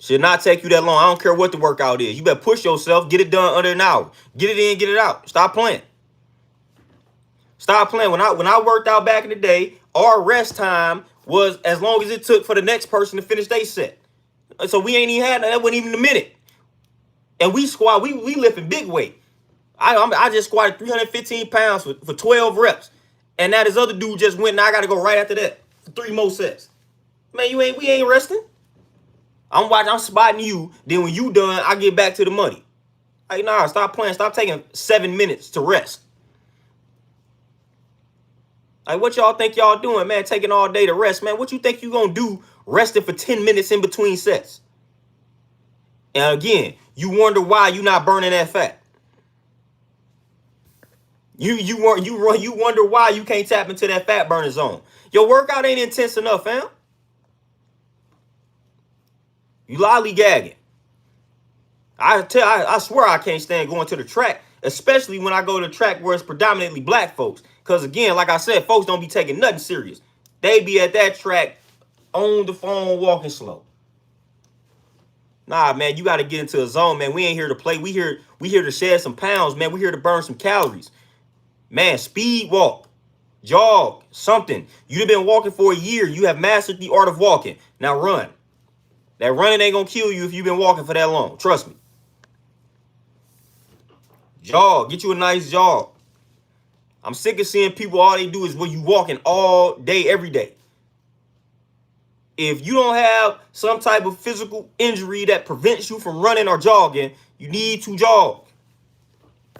Should not take you that long. I don't care what the workout is. You better push yourself, get it done under an hour. Get it in, get it out. Stop playing. Stop playing. When I worked out back in the day, our rest time was as long as it took for the next person to finish their set. So we ain't even had that. Wasn't even a minute. And we squat. We lifting big weight. I just squatted 315 pounds for 12 reps, and that this other dude just went. And I got to go right after that for 3 more sets. Man, we ain't resting. I'm spotting you. Then when you done, I get back to the money. Like, nah, stop playing. Stop taking 7 minutes to rest. Like, what y'all think y'all doing, man? Taking all day to rest, man. What you think you gonna do resting for 10 minutes in between sets? And again, you wonder why you not burning that fat. You wonder why you can't tap into that fat burning zone. Your workout ain't intense enough, fam. You lollygagging. I swear I can't stand going to the track, especially when I go to the track where it's predominantly black folks. Because again, like I said, folks don't be taking nothing serious. They be at that track on the phone walking slow. Nah, man, you got to get into a zone, man. We ain't here to play. We here to shed some pounds, man. We here to burn some calories. Man, speed walk, jog, something. You've been walking for a year. You have mastered the art of walking. Now run. That running ain't going to kill you if you've been walking for that long. Trust me. Jog. Get you a nice jog. I'm sick of seeing people, all they do is when you walking all day, every day. If you don't have some type of physical injury that prevents you from running or jogging, you need to jog.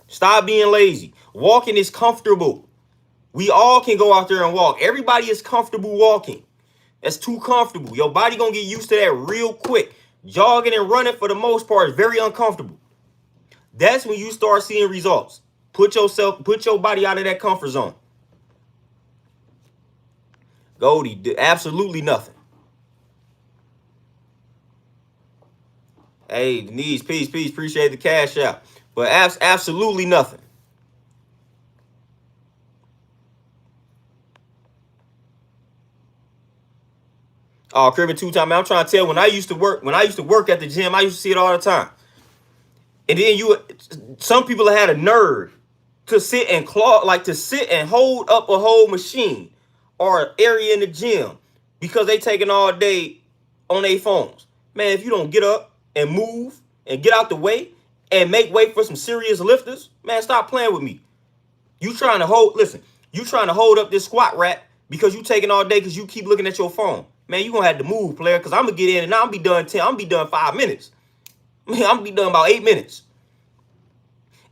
Stop being lazy. Walking is comfortable. We all can go out there and walk. Everybody is comfortable walking. That's too comfortable. Your body gonna get used to that real quick. Jogging and running for the most part is very uncomfortable. That's when you start seeing results. Put your body out of that comfort zone. Goldie, absolutely nothing. Hey, Denise, peace. Appreciate the cash out. But absolutely nothing. Oh, Cribbin 2 time. I'm trying to tell when I used to work at the gym, I used to see it all the time. And then some people had a nerve to sit and hold up a whole machine or an area in the gym because they taking all day on their phones. Man, if you don't get up and move and get out the way and make way for some serious lifters, man, stop playing with me. You trying to hold up this squat rack because you taking all day because you keep looking at your phone. Man, you gonna have to move, player, because I'm gonna get in and I'm gonna be done 5 minutes. Man, I'm gonna be done about 8 minutes.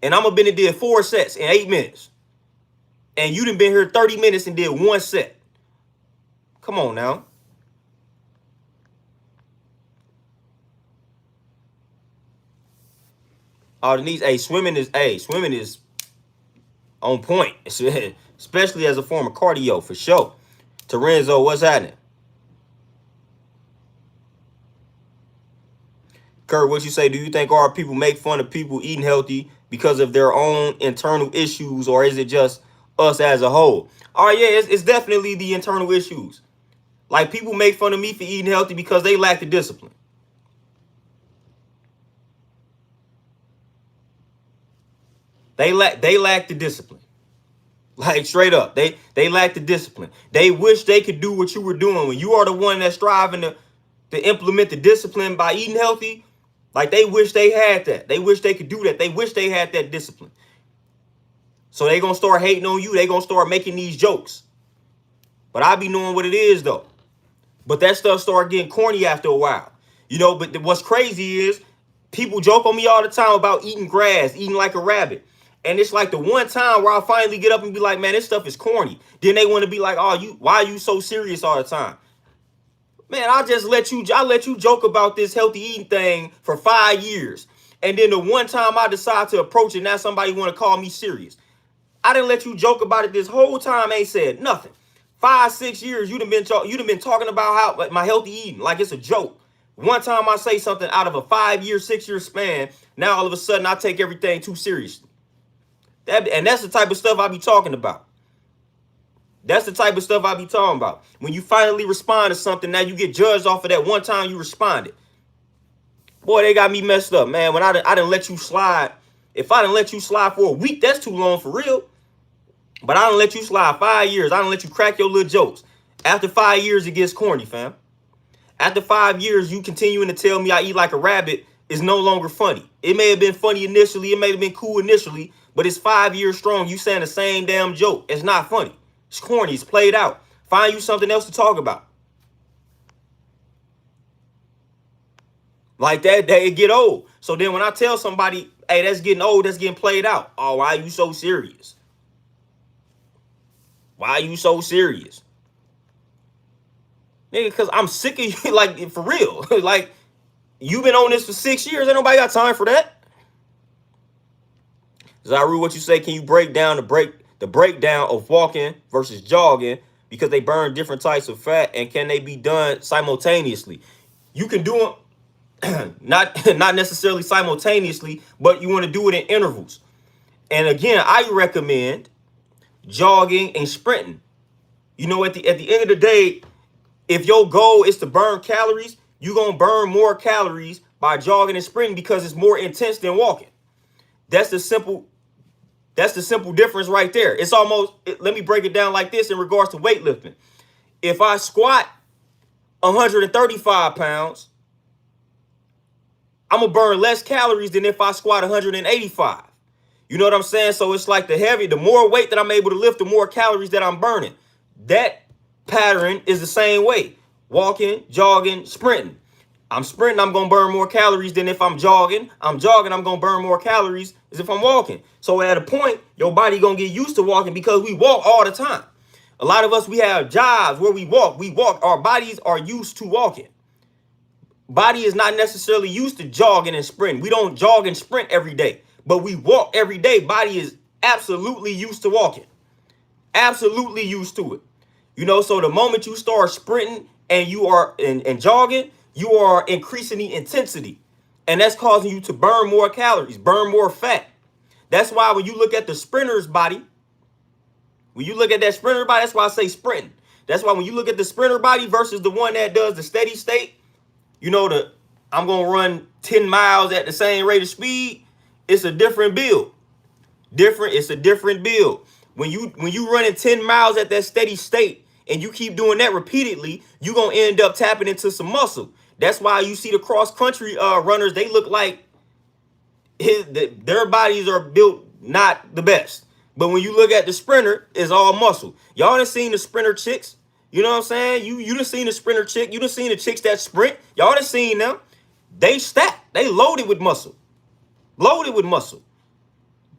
And I'm gonna been and did 4 sets in 8 minutes. And you done been here 30 minutes and did 1 set. Come on now. Oh, Denise, swimming is on point, especially as a form of cardio for sure. Terenzo, what's happening? Kurt, what you say? Do you think our people make fun of people eating healthy because of their own internal issues, or is it just us as a whole? All right, yeah, it's definitely the internal issues. Like, people make fun of me for eating healthy because they lack the discipline. They lack the discipline. Like, straight up, they lack the discipline. They wish they could do what you were doing when you are the one that's striving to implement the discipline by eating healthy. Like, they wish they had that. They wish they could do that. They wish they had that discipline. So they gonna start hating on you. They gonna start making these jokes. But I be knowing what it is though. But that stuff start getting corny after a while. But what's crazy is people joke on me all the time about eating grass, eating like a rabbit. And it's like the one time where I finally get up and be like, man, this stuff is corny. Then they want to be like, oh, why are you so serious all the time? Man, I let you joke about this healthy eating thing for 5 years. And then the one time I decide to approach it, now somebody want to call me serious. I didn't let you joke about it this whole time, ain't said nothing. 5, 6 years, you'd have been talking about how, like, my healthy eating, like it's a joke. One time I say something out of a 5 year, 6 year span, now all of a sudden I take everything too seriously. And that's the type of stuff I be talking about. That's the type of stuff I be talking about. When you finally respond to something, now you get judged off of that one time you responded. Boy, they got me messed up, man. When I didn't let you slide. If I didn't let you slide for a week, that's too long for real. But I don't let you slide 5 years. I don't let you crack your little jokes. After 5 years, it gets corny, fam. After 5 years, you continuing to tell me I eat like a rabbit is no longer funny. It may have been funny initially. It may have been cool initially. But it's 5 years strong. You saying the same damn joke. It's not funny. It's corny. It's played out. Find you something else to talk about. Like that, it get old. So then when I tell somebody, hey, that's getting old, that's getting played out. Oh, why are you so serious? Why are you so serious? Nigga, because I'm sick of you, like, for real. Like, you've been on this for 6 years. Ain't nobody got time for that. Zaru, what you say? Can you break down the breakdown of walking versus jogging, because they burn different types of fat, and can they be done simultaneously? You can do them not necessarily simultaneously, but you want to do it in intervals. And again, I recommend jogging and sprinting. At the end of the day, if your goal is to burn calories, you're going to burn more calories by jogging and sprinting because it's more intense than walking. That's the simple difference right there. It's almost, let me break it down like this in regards to weightlifting. If I squat 135 pounds, I'm going to burn less calories than if I squat 185. You know what I'm saying? So it's like the more weight that I'm able to lift, the more calories that I'm burning. That pattern is the same way. Walking, jogging, sprinting. I'm sprinting, I'm going to burn more calories than if I'm jogging. I'm jogging, I'm going to burn more calories as if I'm walking. So at a point, your body going to get used to walking because we walk all the time. A lot of us, we have jobs where we walk. Our bodies are used to walking. Body is not necessarily used to jogging and sprinting. We don't jog and sprint every day, but we walk every day. Body is absolutely used to walking. Absolutely used to it. So the moment you start sprinting and you are and jogging, you are increasing the intensity. And that's causing you to burn more calories, burn more fat. That's why when you look at the sprinter's body, that's why I say sprinting. That's why when you look at the sprinter body versus the one that does the steady state, I'm going to run 10 miles at the same rate of speed, it's a different build. It's a different build. When you running 10 miles at that steady state and you keep doing that repeatedly, you're going to end up tapping into some muscle. That's why you see the cross country runners, they look like their bodies are built not the best. But when you look at the sprinter, it's all muscle. Y'all done seen the sprinter chicks. You know what I'm saying? You done seen the sprinter chick. You done seen the chicks that sprint. Y'all done seen them. They stacked. They loaded with muscle. Loaded with muscle.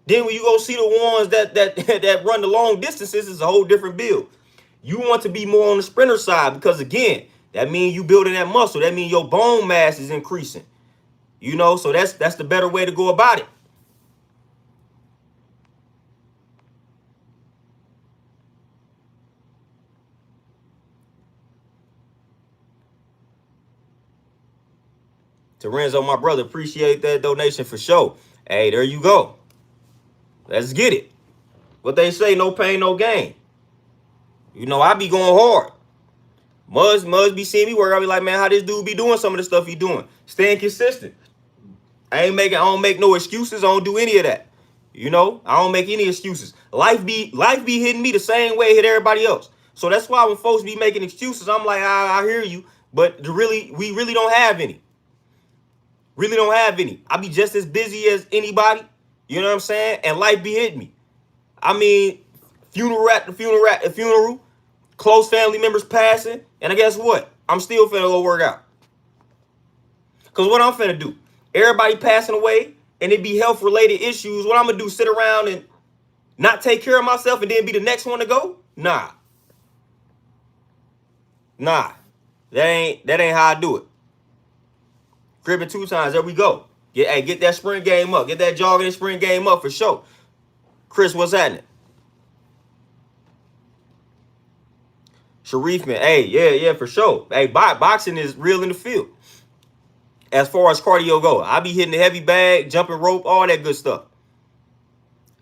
Then when you go see the ones that run the long distances, it's a whole different build. You want to be more on the sprinter side because, again, that means you building that muscle. That means your bone mass is increasing. So that's the better way to go about it. To Renzo, my brother, appreciate that donation for sure. Hey, there you go. Let's get it. What they say, no pain, no gain. You know, I be going hard. Muzz be seeing me work. I be like, man, how this dude be doing some of the stuff he doing? Staying consistent. I don't make no excuses. I don't do any of that. You know, I don't make any excuses. Life be hitting me the same way it hit everybody else. So that's why when folks be making excuses, I'm like, I hear you, but we really don't have any. Really don't have any. I be just as busy as anybody. You know what I'm saying? And life be hitting me. I mean, funeral, close family members passing, and I guess what? I'm still finna go work out. Cause what I'm finna do? Everybody passing away, and it be health related issues. What I'm gonna do? Sit around and not take care of myself, and then be the next one to go? Nah. That ain't how I do it. Cribbing 2 times. There we go. Get that sprint game up. Get that jogging and sprint game up for sure. Chris, what's happening? Sharif, man. Hey, yeah, for sure. Hey, boxing is real in the field. As far as cardio go, I be hitting the heavy bag, jumping rope, all that good stuff.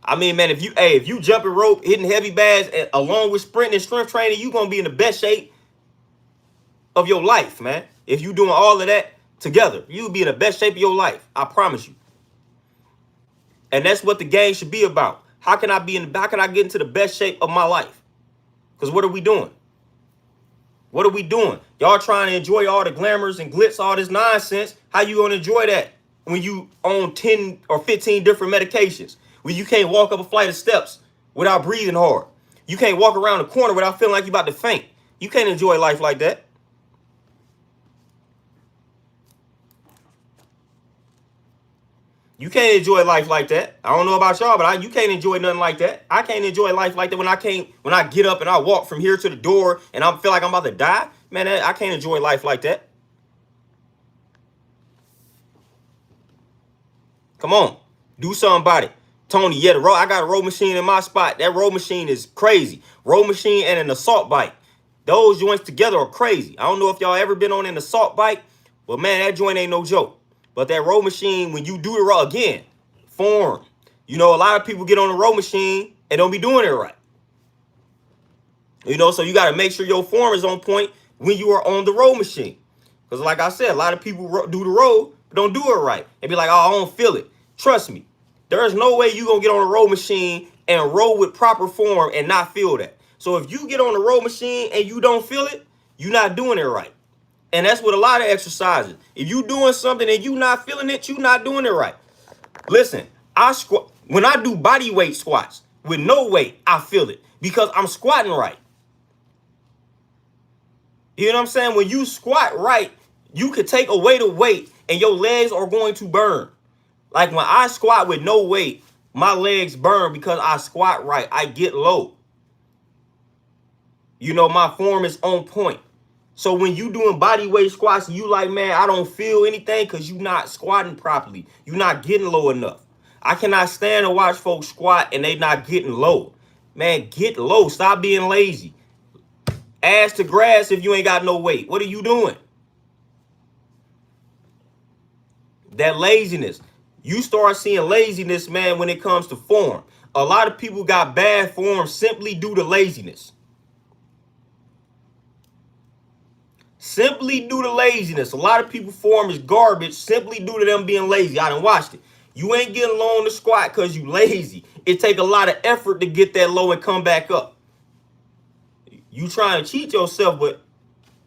I mean, man, if you jumping rope, hitting heavy bags, along with sprinting and strength training, you gonna be in the best shape of your life, man. If you doing all of that together, you'll be in the best shape of your life. I promise you. And that's what the game should be about. How can I get into the best shape of my life? Because what are we doing? What are we doing? Y'all trying to enjoy all the glamours and glitz, all this nonsense. How you gonna enjoy that when you own 10 or 15 different medications? When you can't walk up a flight of steps without breathing hard. You can't walk around the corner without feeling like you're about to faint. You can't enjoy life like that. You can't enjoy life like that. I don't know about y'all, but you can't enjoy nothing like that. I can't enjoy life like that when I get up and I walk from here to the door and I feel like I'm about to die. Man, I can't enjoy life like that. Come on. Do something about it. Tony, yeah, I got a row machine in my spot. That row machine is crazy. Row machine and an assault bike. Those joints together are crazy. I don't know if y'all ever been on an assault bike, but man, that joint ain't no joke. But that row machine, when you do the row again, form. You know, a lot of people get on the row machine and don't be doing it right. You know, so you got to make sure your form is on point when you are on the row machine. Because like I said, a lot of people do the row, but don't do it right. And be like, oh, I don't feel it. Trust me. There is no way you're going to get on a row machine and row with proper form and not feel that. So if you get on the row machine and you don't feel it, you're not doing it right. And that's with a lot of exercises. If you doing something and you not feeling it, you not doing it right. Listen, when I do body weight squats with no weight, I feel it because I'm squatting right. You know what I'm saying? When you squat right, you can take away the weight and your legs are going to burn. Like when I squat with no weight, my legs burn because I squat right. I get low. You know, my form is on point. So when you doing body weight squats, you like, man, I don't feel anything because you not squatting properly. You're not getting low enough. I cannot stand to watch folks squat and they not getting low. Man, get low. Stop being lazy. Ass to grass if you ain't got no weight. What are you doing? That laziness. You start seeing laziness, man, when it comes to form. A lot of people got bad form simply due to laziness. Simply due to laziness. A lot of people form is garbage simply due to them being lazy. I done watched it. You ain't getting low on the squat because you lazy. It take a lot of effort to get that low and come back up. You trying to cheat yourself, but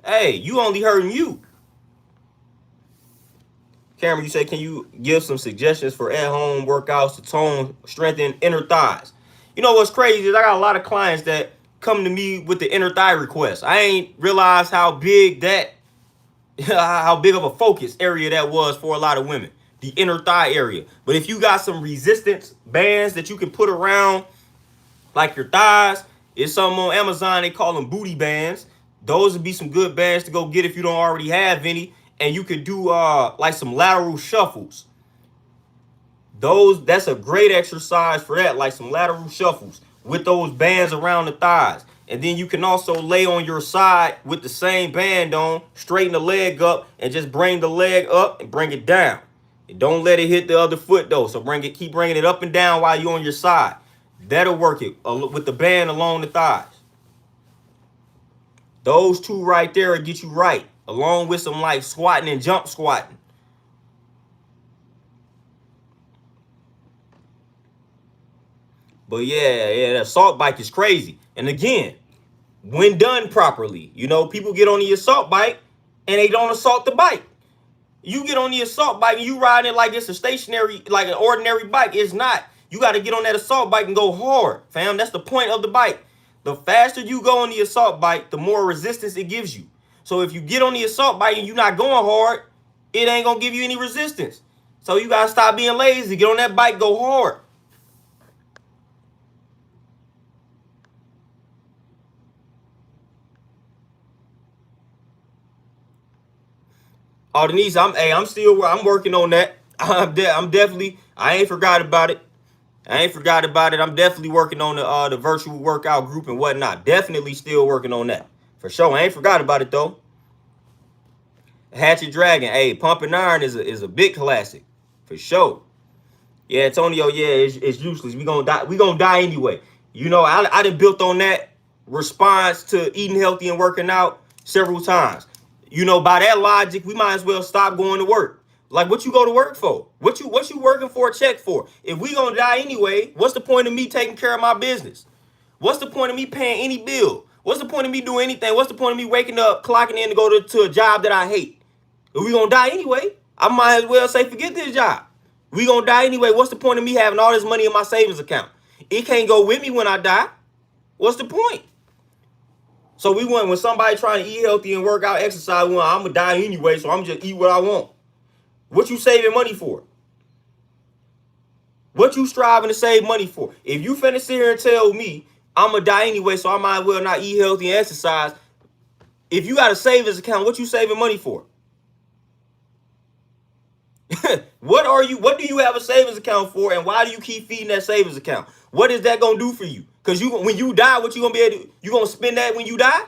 hey, you only hurting you. Cameron, you say, can you give some suggestions for at-home workouts to tone, strengthen inner thighs? You know what's crazy is I got a lot of clients that come to me with the inner thigh request. I ain't realized how big of a focus area that was for a lot of women, the inner thigh area. But if you got some resistance bands that you can put around like your thighs, it's something on Amazon, they call them booty bands. Those would be some good bands to go get if you don't already have any. And you could do like some lateral shuffles. That's a great exercise for that, like some lateral shuffles with those bands around the thighs. And then you can also lay on your side with the same band on, straighten the leg up, and just bring the leg up and bring it down. And don't let it hit the other foot though. So keep bringing it up and down while you're on your side. That'll work it with the band along the thighs. Those two right there will get you right, along with some like squatting and jump squatting. But yeah, that assault bike is crazy. And again, when done properly, people get on the assault bike and they don't assault the bike. You get on the assault bike and you ride it like it's a stationary, like an ordinary bike. It's not. You got to get on that assault bike and go hard, fam. That's the point of the bike. The faster you go on the assault bike, the more resistance it gives you. So if you get on the assault bike and you're not going hard, it ain't going to give you any resistance. So you got to stop being lazy. Get on that bike, go hard. Oh, Denise, I'm working on that. I'm definitely, I ain't forgot about it. I'm definitely working on the virtual workout group and whatnot. Definitely still working on that. For sure. I ain't forgot about it though. Hatchet Dragon. Hey, Pumping Iron is a big classic. For sure. Yeah, Antonio, yeah, it's useless. We gonna die anyway. I done built on that response to eating healthy and working out several times. By that logic, we might as well stop going to work. Like, what you go to work for? What you working for a check for? If we gonna die anyway, what's the point of me taking care of my business? What's the point of me paying any bill? What's the point of me doing anything? What's the point of me waking up, clocking in to go to a job that I hate? If we gonna die anyway, I might as well say forget this job. We gonna die anyway. What's the point of me having all this money in my savings account? It can't go with me when I die. What's the point? So when somebody trying to eat healthy and work out, exercise, I'm gonna die anyway, so I'm just eat what I want. What you saving money for? What you striving to save money for? If you finna sit here and tell me I'm gonna die anyway, so I might as well not eat healthy and exercise. If you got a savings account, what you saving money for? What do you have a savings account for, and why do you keep feeding that savings account? What is that gonna do for you? Because when you die, what you gonna be able to do? You gonna spend that when you die?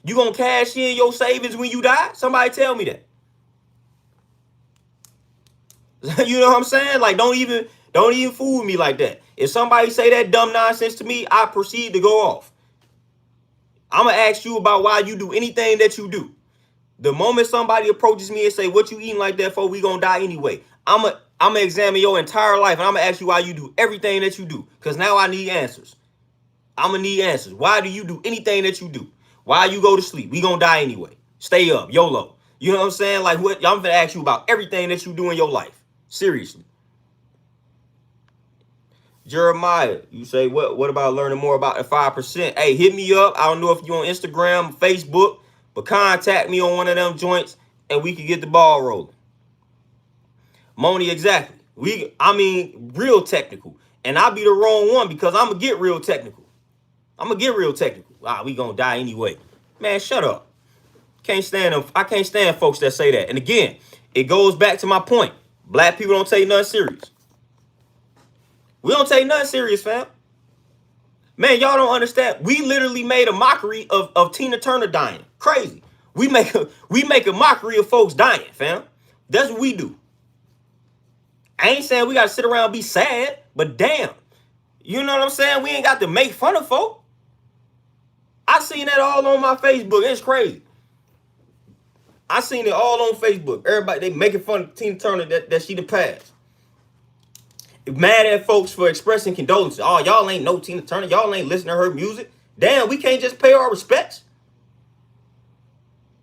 You gonna cash in your savings when you die? Somebody tell me that. You know what I'm saying? Like, don't even fool me like that. If somebody say that dumb nonsense to me, I proceed to go off. I'm gonna ask you about why you do anything that you do. The moment somebody approaches me and say, what you eating like that for, we gonna die anyway. I'm gonna examine your entire life, and I'm gonna ask you why you do everything that you do. Because now I need answers. I'm gonna need answers. Why do you do anything that you do? Why you go to sleep? We gonna die anyway. Stay up, YOLO. You know what I'm saying? Like, what? I'm gonna ask you about everything that you do in your life. Seriously. Jeremiah, you say, what about learning more about the 5%? Hey, hit me up. I don't know if you're on Instagram, Facebook, but contact me on one of them joints and we can get the ball rolling. Moni, exactly. Real technical. And I'll be the wrong one because I'm going to get real technical. We going to die anyway. Man, shut up. I can't stand folks that say that. And again, it goes back to my point. Black people don't take nothing serious. We don't take nothing serious, fam. Man, y'all don't understand. We literally made a mockery of Tina Turner dying. Crazy. We make a mockery of folks dying, fam. That's what we do. I ain't saying we got to sit around and be sad, but damn. You know what I'm saying? We ain't got to make fun of folk. I seen that all on my Facebook. It's crazy. I seen it all on Facebook. Everybody, they making fun of Tina Turner that she done passed. Mad at folks for expressing condolences. Oh, y'all ain't know Tina Turner. Y'all ain't listen to her music. Damn, we can't just pay our respects.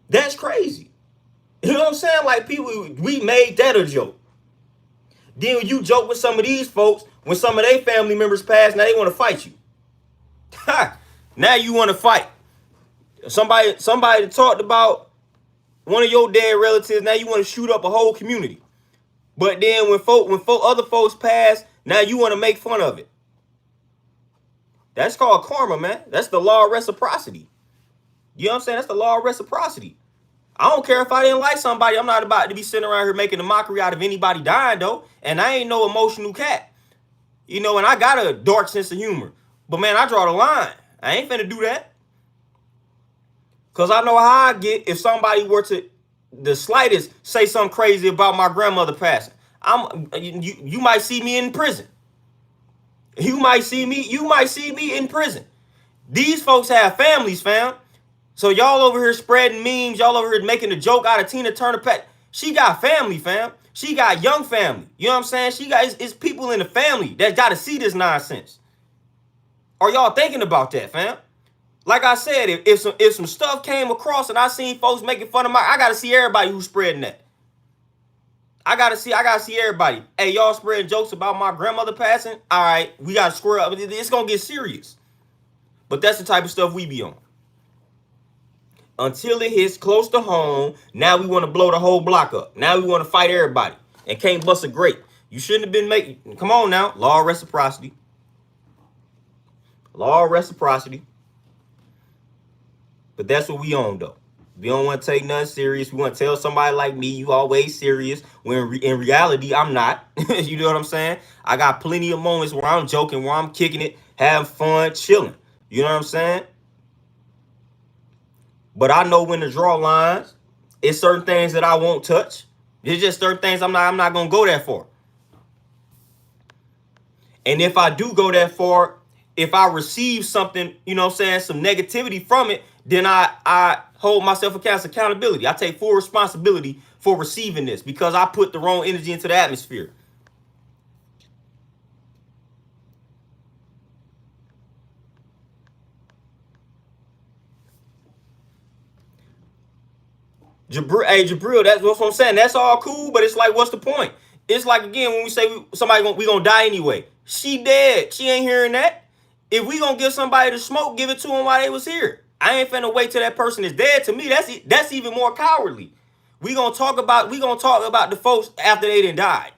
That's crazy. You know what I'm saying? Like, people, we made that a joke. Then when you joke with some of these folks, when some of their family members pass, now they want to fight you. Now you want to fight. Somebody talked about one of your dead relatives. Now you want to shoot up a whole community. But then when other folks pass, now you want to make fun of it. That's called karma, man. That's the law of reciprocity. You know what I'm saying? That's the law of reciprocity. I don't care if I didn't like somebody. I'm not about to be sitting around here making a mockery out of anybody dying, though. And I ain't no emotional cat. And I got a dark sense of humor. But, man, I draw the line. I ain't finna do that. Cause I know how I get if somebody were to the slightest say something crazy about my grandmother passing. You might see me in prison. You might see me in prison. These folks have families, fam. So y'all over here spreading memes, y'all over here making a joke out of Tina Turner. She got family, fam. She got young family. You know what I'm saying? She got it's people in the family that got to see this nonsense. Are y'all thinking about that, fam? Like I said, if some stuff came across and I seen folks making fun of I gotta see everybody who's spreading that. I gotta see everybody. Hey, y'all spreading jokes about my grandmother passing? All right, we gotta square up. It's gonna get serious. But that's the type of stuff we be on. Until it hits close to home, now we want to blow the whole block up. Now we want to fight everybody and can't bust a grape. You shouldn't have been making. Come on now, law of reciprocity. Law of reciprocity. But that's what we on though. We don't want to take nothing serious. We want to tell somebody like me, you always serious. When in reality, I'm not. You know what I'm saying? I got plenty of moments where I'm joking, where I'm kicking it, having fun, chilling. You know what I'm saying? But I know when to draw lines. It's certain things that I won't touch. There's just certain things I'm not gonna go that far. And if I do go that far, if I receive something, you know what I'm saying, some negativity from it, then I hold myself accountability. I take full responsibility for receiving this because I put the wrong energy into the atmosphere. Jabril, that's what I'm saying. That's all cool, but it's like, what's the point? It's like, again, when we say we gonna die anyway. She dead. She ain't hearing that. If we gonna give somebody the smoke, give it to them while they was here. I ain't finna wait till that person is dead. To me, that's even more cowardly. We gonna talk about the folks after they done died.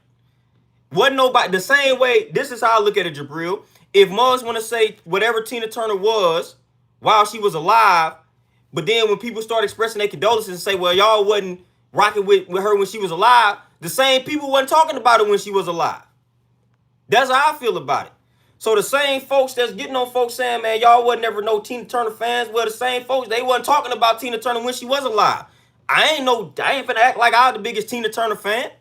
Wasn't nobody the same way. This is how I look at it, Jabril. If Muggs want to say whatever Tina Turner was while she was alive, but then when people start expressing their condolences and say, well, y'all wasn't rocking with her when she was alive, the same people wasn't talking about her when she was alive. That's how I feel about it. So the same folks that's getting on folks saying, man, y'all wasn't ever no Tina Turner fans. Well, the same folks, they wasn't talking about Tina Turner when she was alive. I ain't finna act like I was the biggest Tina Turner fan.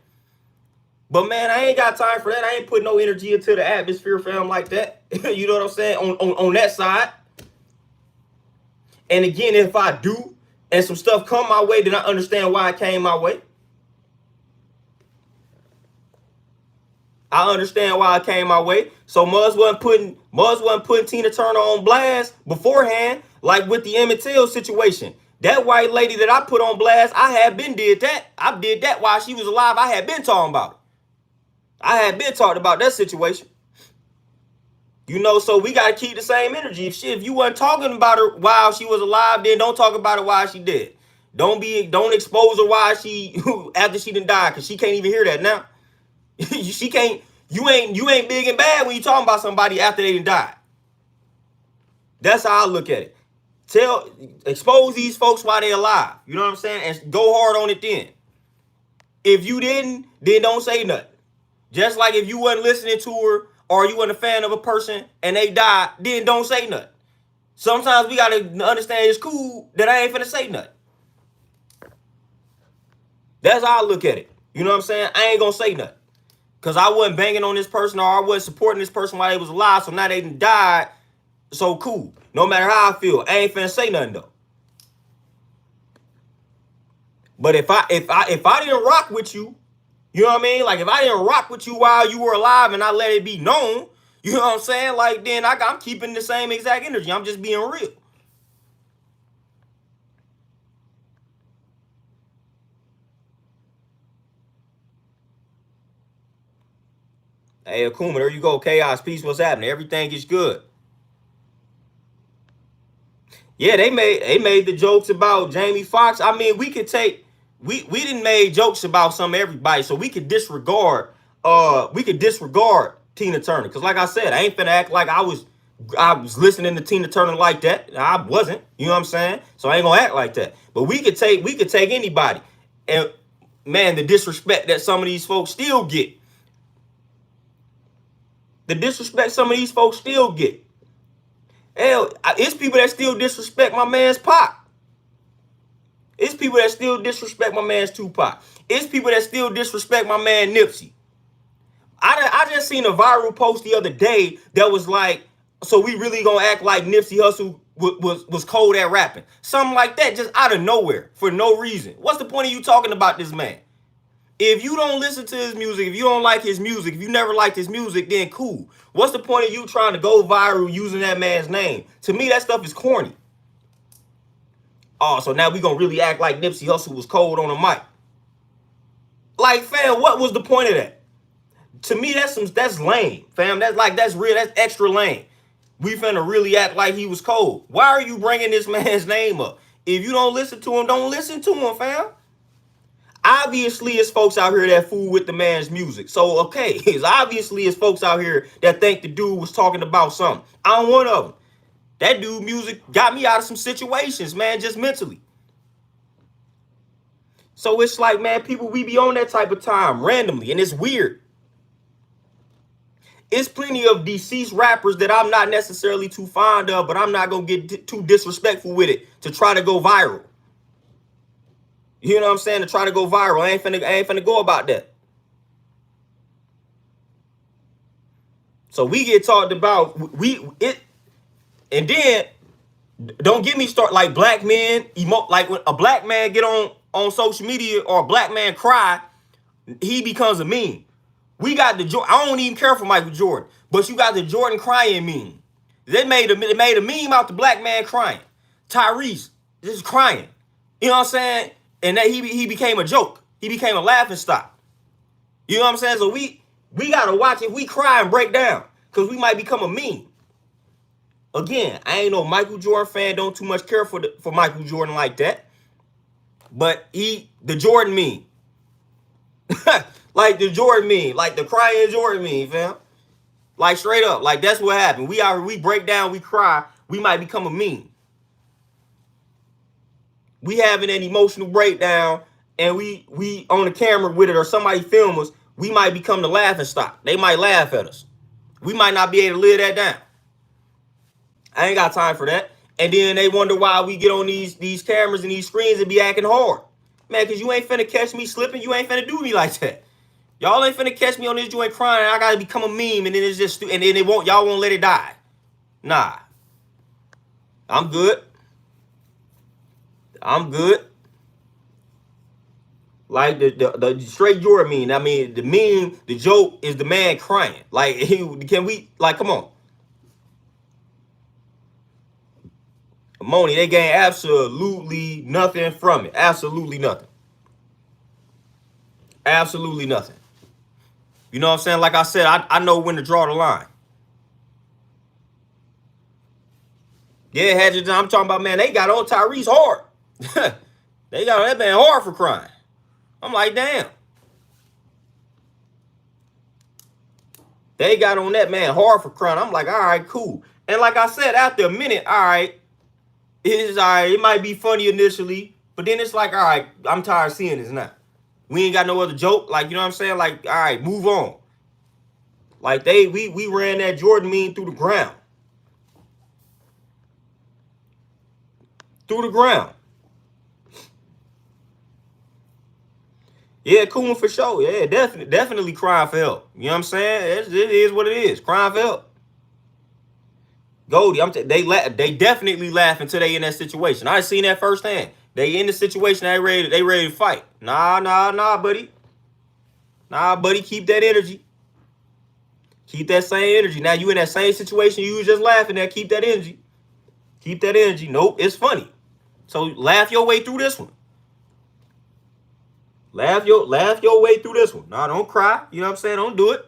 But man, I ain't got time for that. I ain't putting no energy into the atmosphere for him like that. You know what I'm saying? On that side. And again, if I do, and some stuff come my way, then I understand why it came my way. I understand why it came my way. So Muzz wasn't putting Tina Turner on blast beforehand, like with the Emmett Till situation. That white lady that I put on blast, I had been did that. I did that while she was alive. I had been talking about it. I had been talking about that situation. You know, so we got to keep the same energy. If you wasn't talking about her while she was alive, then don't talk about her while she dead. Don't expose her while after she done died, because she can't even hear that now. She can't, you ain't big and bad when you talking about somebody after they done died. That's how I look at it. Expose these folks while they alive. You know what I'm saying? And go hard on it then. If you didn't, then don't say nothing. Just like if you wasn't listening to her or you wasn't a fan of a person and they died, then don't say nothing. Sometimes we got to understand it's cool that I ain't finna say nothing. That's how I look at it. You know what I'm saying? I ain't gonna say nothing. Because I wasn't banging on this person or I wasn't supporting this person while they was alive, so now they done died. So cool. No matter how I feel, I ain't finna say nothing though. But if I didn't rock with you, you know what I mean? Like if I didn't rock with you while you were alive and I let it be known, you know what I'm saying? Like then I'm keeping the same exact energy. I'm just being real. Hey Akuma, there you go. Chaos, peace, what's happening? Everything is good. Yeah, they made the jokes about Jamie Foxx. I mean, we didn't make jokes about some everybody, so we could disregard Tina Turner. Cause like I said, I ain't finna act like I was listening to Tina Turner like that. I wasn't, you know what I'm saying? So I ain't gonna act like that. But we could take anybody. And man, the disrespect that some of these folks still get. Hell, it's people that still disrespect my man's Pop. people that still disrespect my man's Tupac. It's people that still disrespect my man Nipsey. I just seen a viral post the other day that was like, so we really gonna act like Nipsey Hussle was cold at rapping? Something like that, just out of nowhere, for no reason. What's the point of you talking about this man? If you don't listen to his music, if you don't like his music, if you never liked his music, then cool. What's the point of you trying to go viral using that man's name? To me, that stuff is corny. Oh, so now we gonna really act like Nipsey Hussle was cold on the mic. Like, fam, what was the point of that? To me, that's lame, fam. That's real. That's extra lame. We finna really act like he was cold. Why are you bringing this man's name up? If you don't listen to him, don't listen to him, fam. Obviously, it's folks out here that fool with the man's music. So, okay, it's folks out here that think the dude was talking about something. I'm one of them. That dude music got me out of some situations, man, just mentally. So it's like, man, people, we be on that type of time randomly, and it's weird. It's plenty of deceased rappers that I'm not necessarily too fond of, but I'm not going to get too disrespectful with it to try to go viral. You know what I'm saying? To try to go viral. I ain't finna go about that. So we get talked about, and then don't get me started like black men like when a black man get on social media or a black man cry, he becomes a meme. We got the I don't even care for Michael Jordan, but you got the Jordan crying meme. They made a meme out the black man crying. Tyrese just crying. You know what I'm saying? And that he became a joke. He became a laughing stock. You know what I'm saying? So we gotta watch if we cry and break down, because we might become a meme. Again, I ain't no Michael Jordan fan. Don't too much care for Michael Jordan like that. But the Jordan meme. Like the Jordan meme, like the crying Jordan meme, fam. Like straight up, like that's what happened. We break down, we cry, we might become a meme. We having an emotional breakdown, and we on the camera with it, or somebody film us, we might become the laughing stock. They might laugh at us. We might not be able to live that down. I ain't got time for that. And then they wonder why we get on these cameras and these screens and be acting hard. Man, because you ain't finna catch me slipping. You ain't finna do me like that. Y'all ain't finna catch me on this joint crying, and I gotta become a meme, and then it's just, and then y'all won't let it die. Nah. I'm good. Like the straight Jordan meme. I mean, the meme, the joke is the man crying. Like, can we, like, come on. Moni, they gain absolutely nothing from it. Absolutely nothing. Absolutely nothing. You know what I'm saying? Like I said, I know when to draw the line. Yeah, I'm talking about, man, they got on Tyrese hard. They got on that man hard for crying. I'm like, damn. They got on that man hard for crying. I'm like, all right, cool. And like I said, after a minute, all right, it's all right. It might be funny initially, but then it's like, all right, I'm tired of seeing this now. We ain't got no other joke. Like, you know what I'm saying? Like, all right, move on. Like we ran that Jordan meme through the ground. Through the ground. Yeah, cool for sure. Yeah, definitely crying for help. You know what I'm saying? It is what it is. Crying for help. Goldie, they definitely laugh until they in that situation. I seen that firsthand. They in the situation, they ready to fight. Nah, buddy. Nah, buddy, keep that energy. Keep that same energy. Now you in that same situation you was just laughing at. Keep that energy. Keep that energy. Nope, it's funny. So laugh your way through this one. Laugh your way through this one. Nah, don't cry. You know what I'm saying? Don't do it.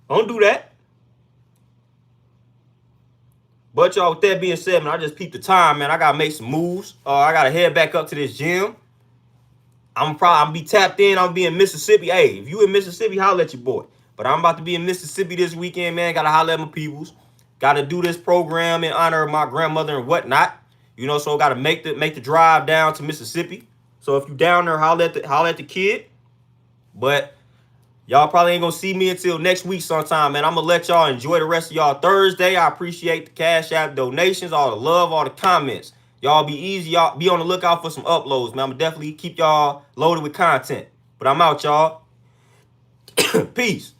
Don't do that. But y'all, with that being said, man, I just peeped the time, man. I gotta make some moves. I gotta head back up to this gym. I'm be tapped in. I'm be in Mississippi. Hey, if you in Mississippi, holla at your boy. But I'm about to be in Mississippi this weekend, man. Gotta holla at my peoples. Gotta do this program in honor of my grandmother and whatnot. You know, so gotta make the drive down to Mississippi. So if you down there, holla at the kid. But y'all probably ain't gonna see me until next week sometime, man. I'm gonna let y'all enjoy the rest of y'all Thursday. I appreciate the Cash App donations, all the love, all the comments. Y'all be easy. Y'all be on the lookout for some uploads, man. I'm gonna definitely keep y'all loaded with content. But I'm out, y'all. Peace.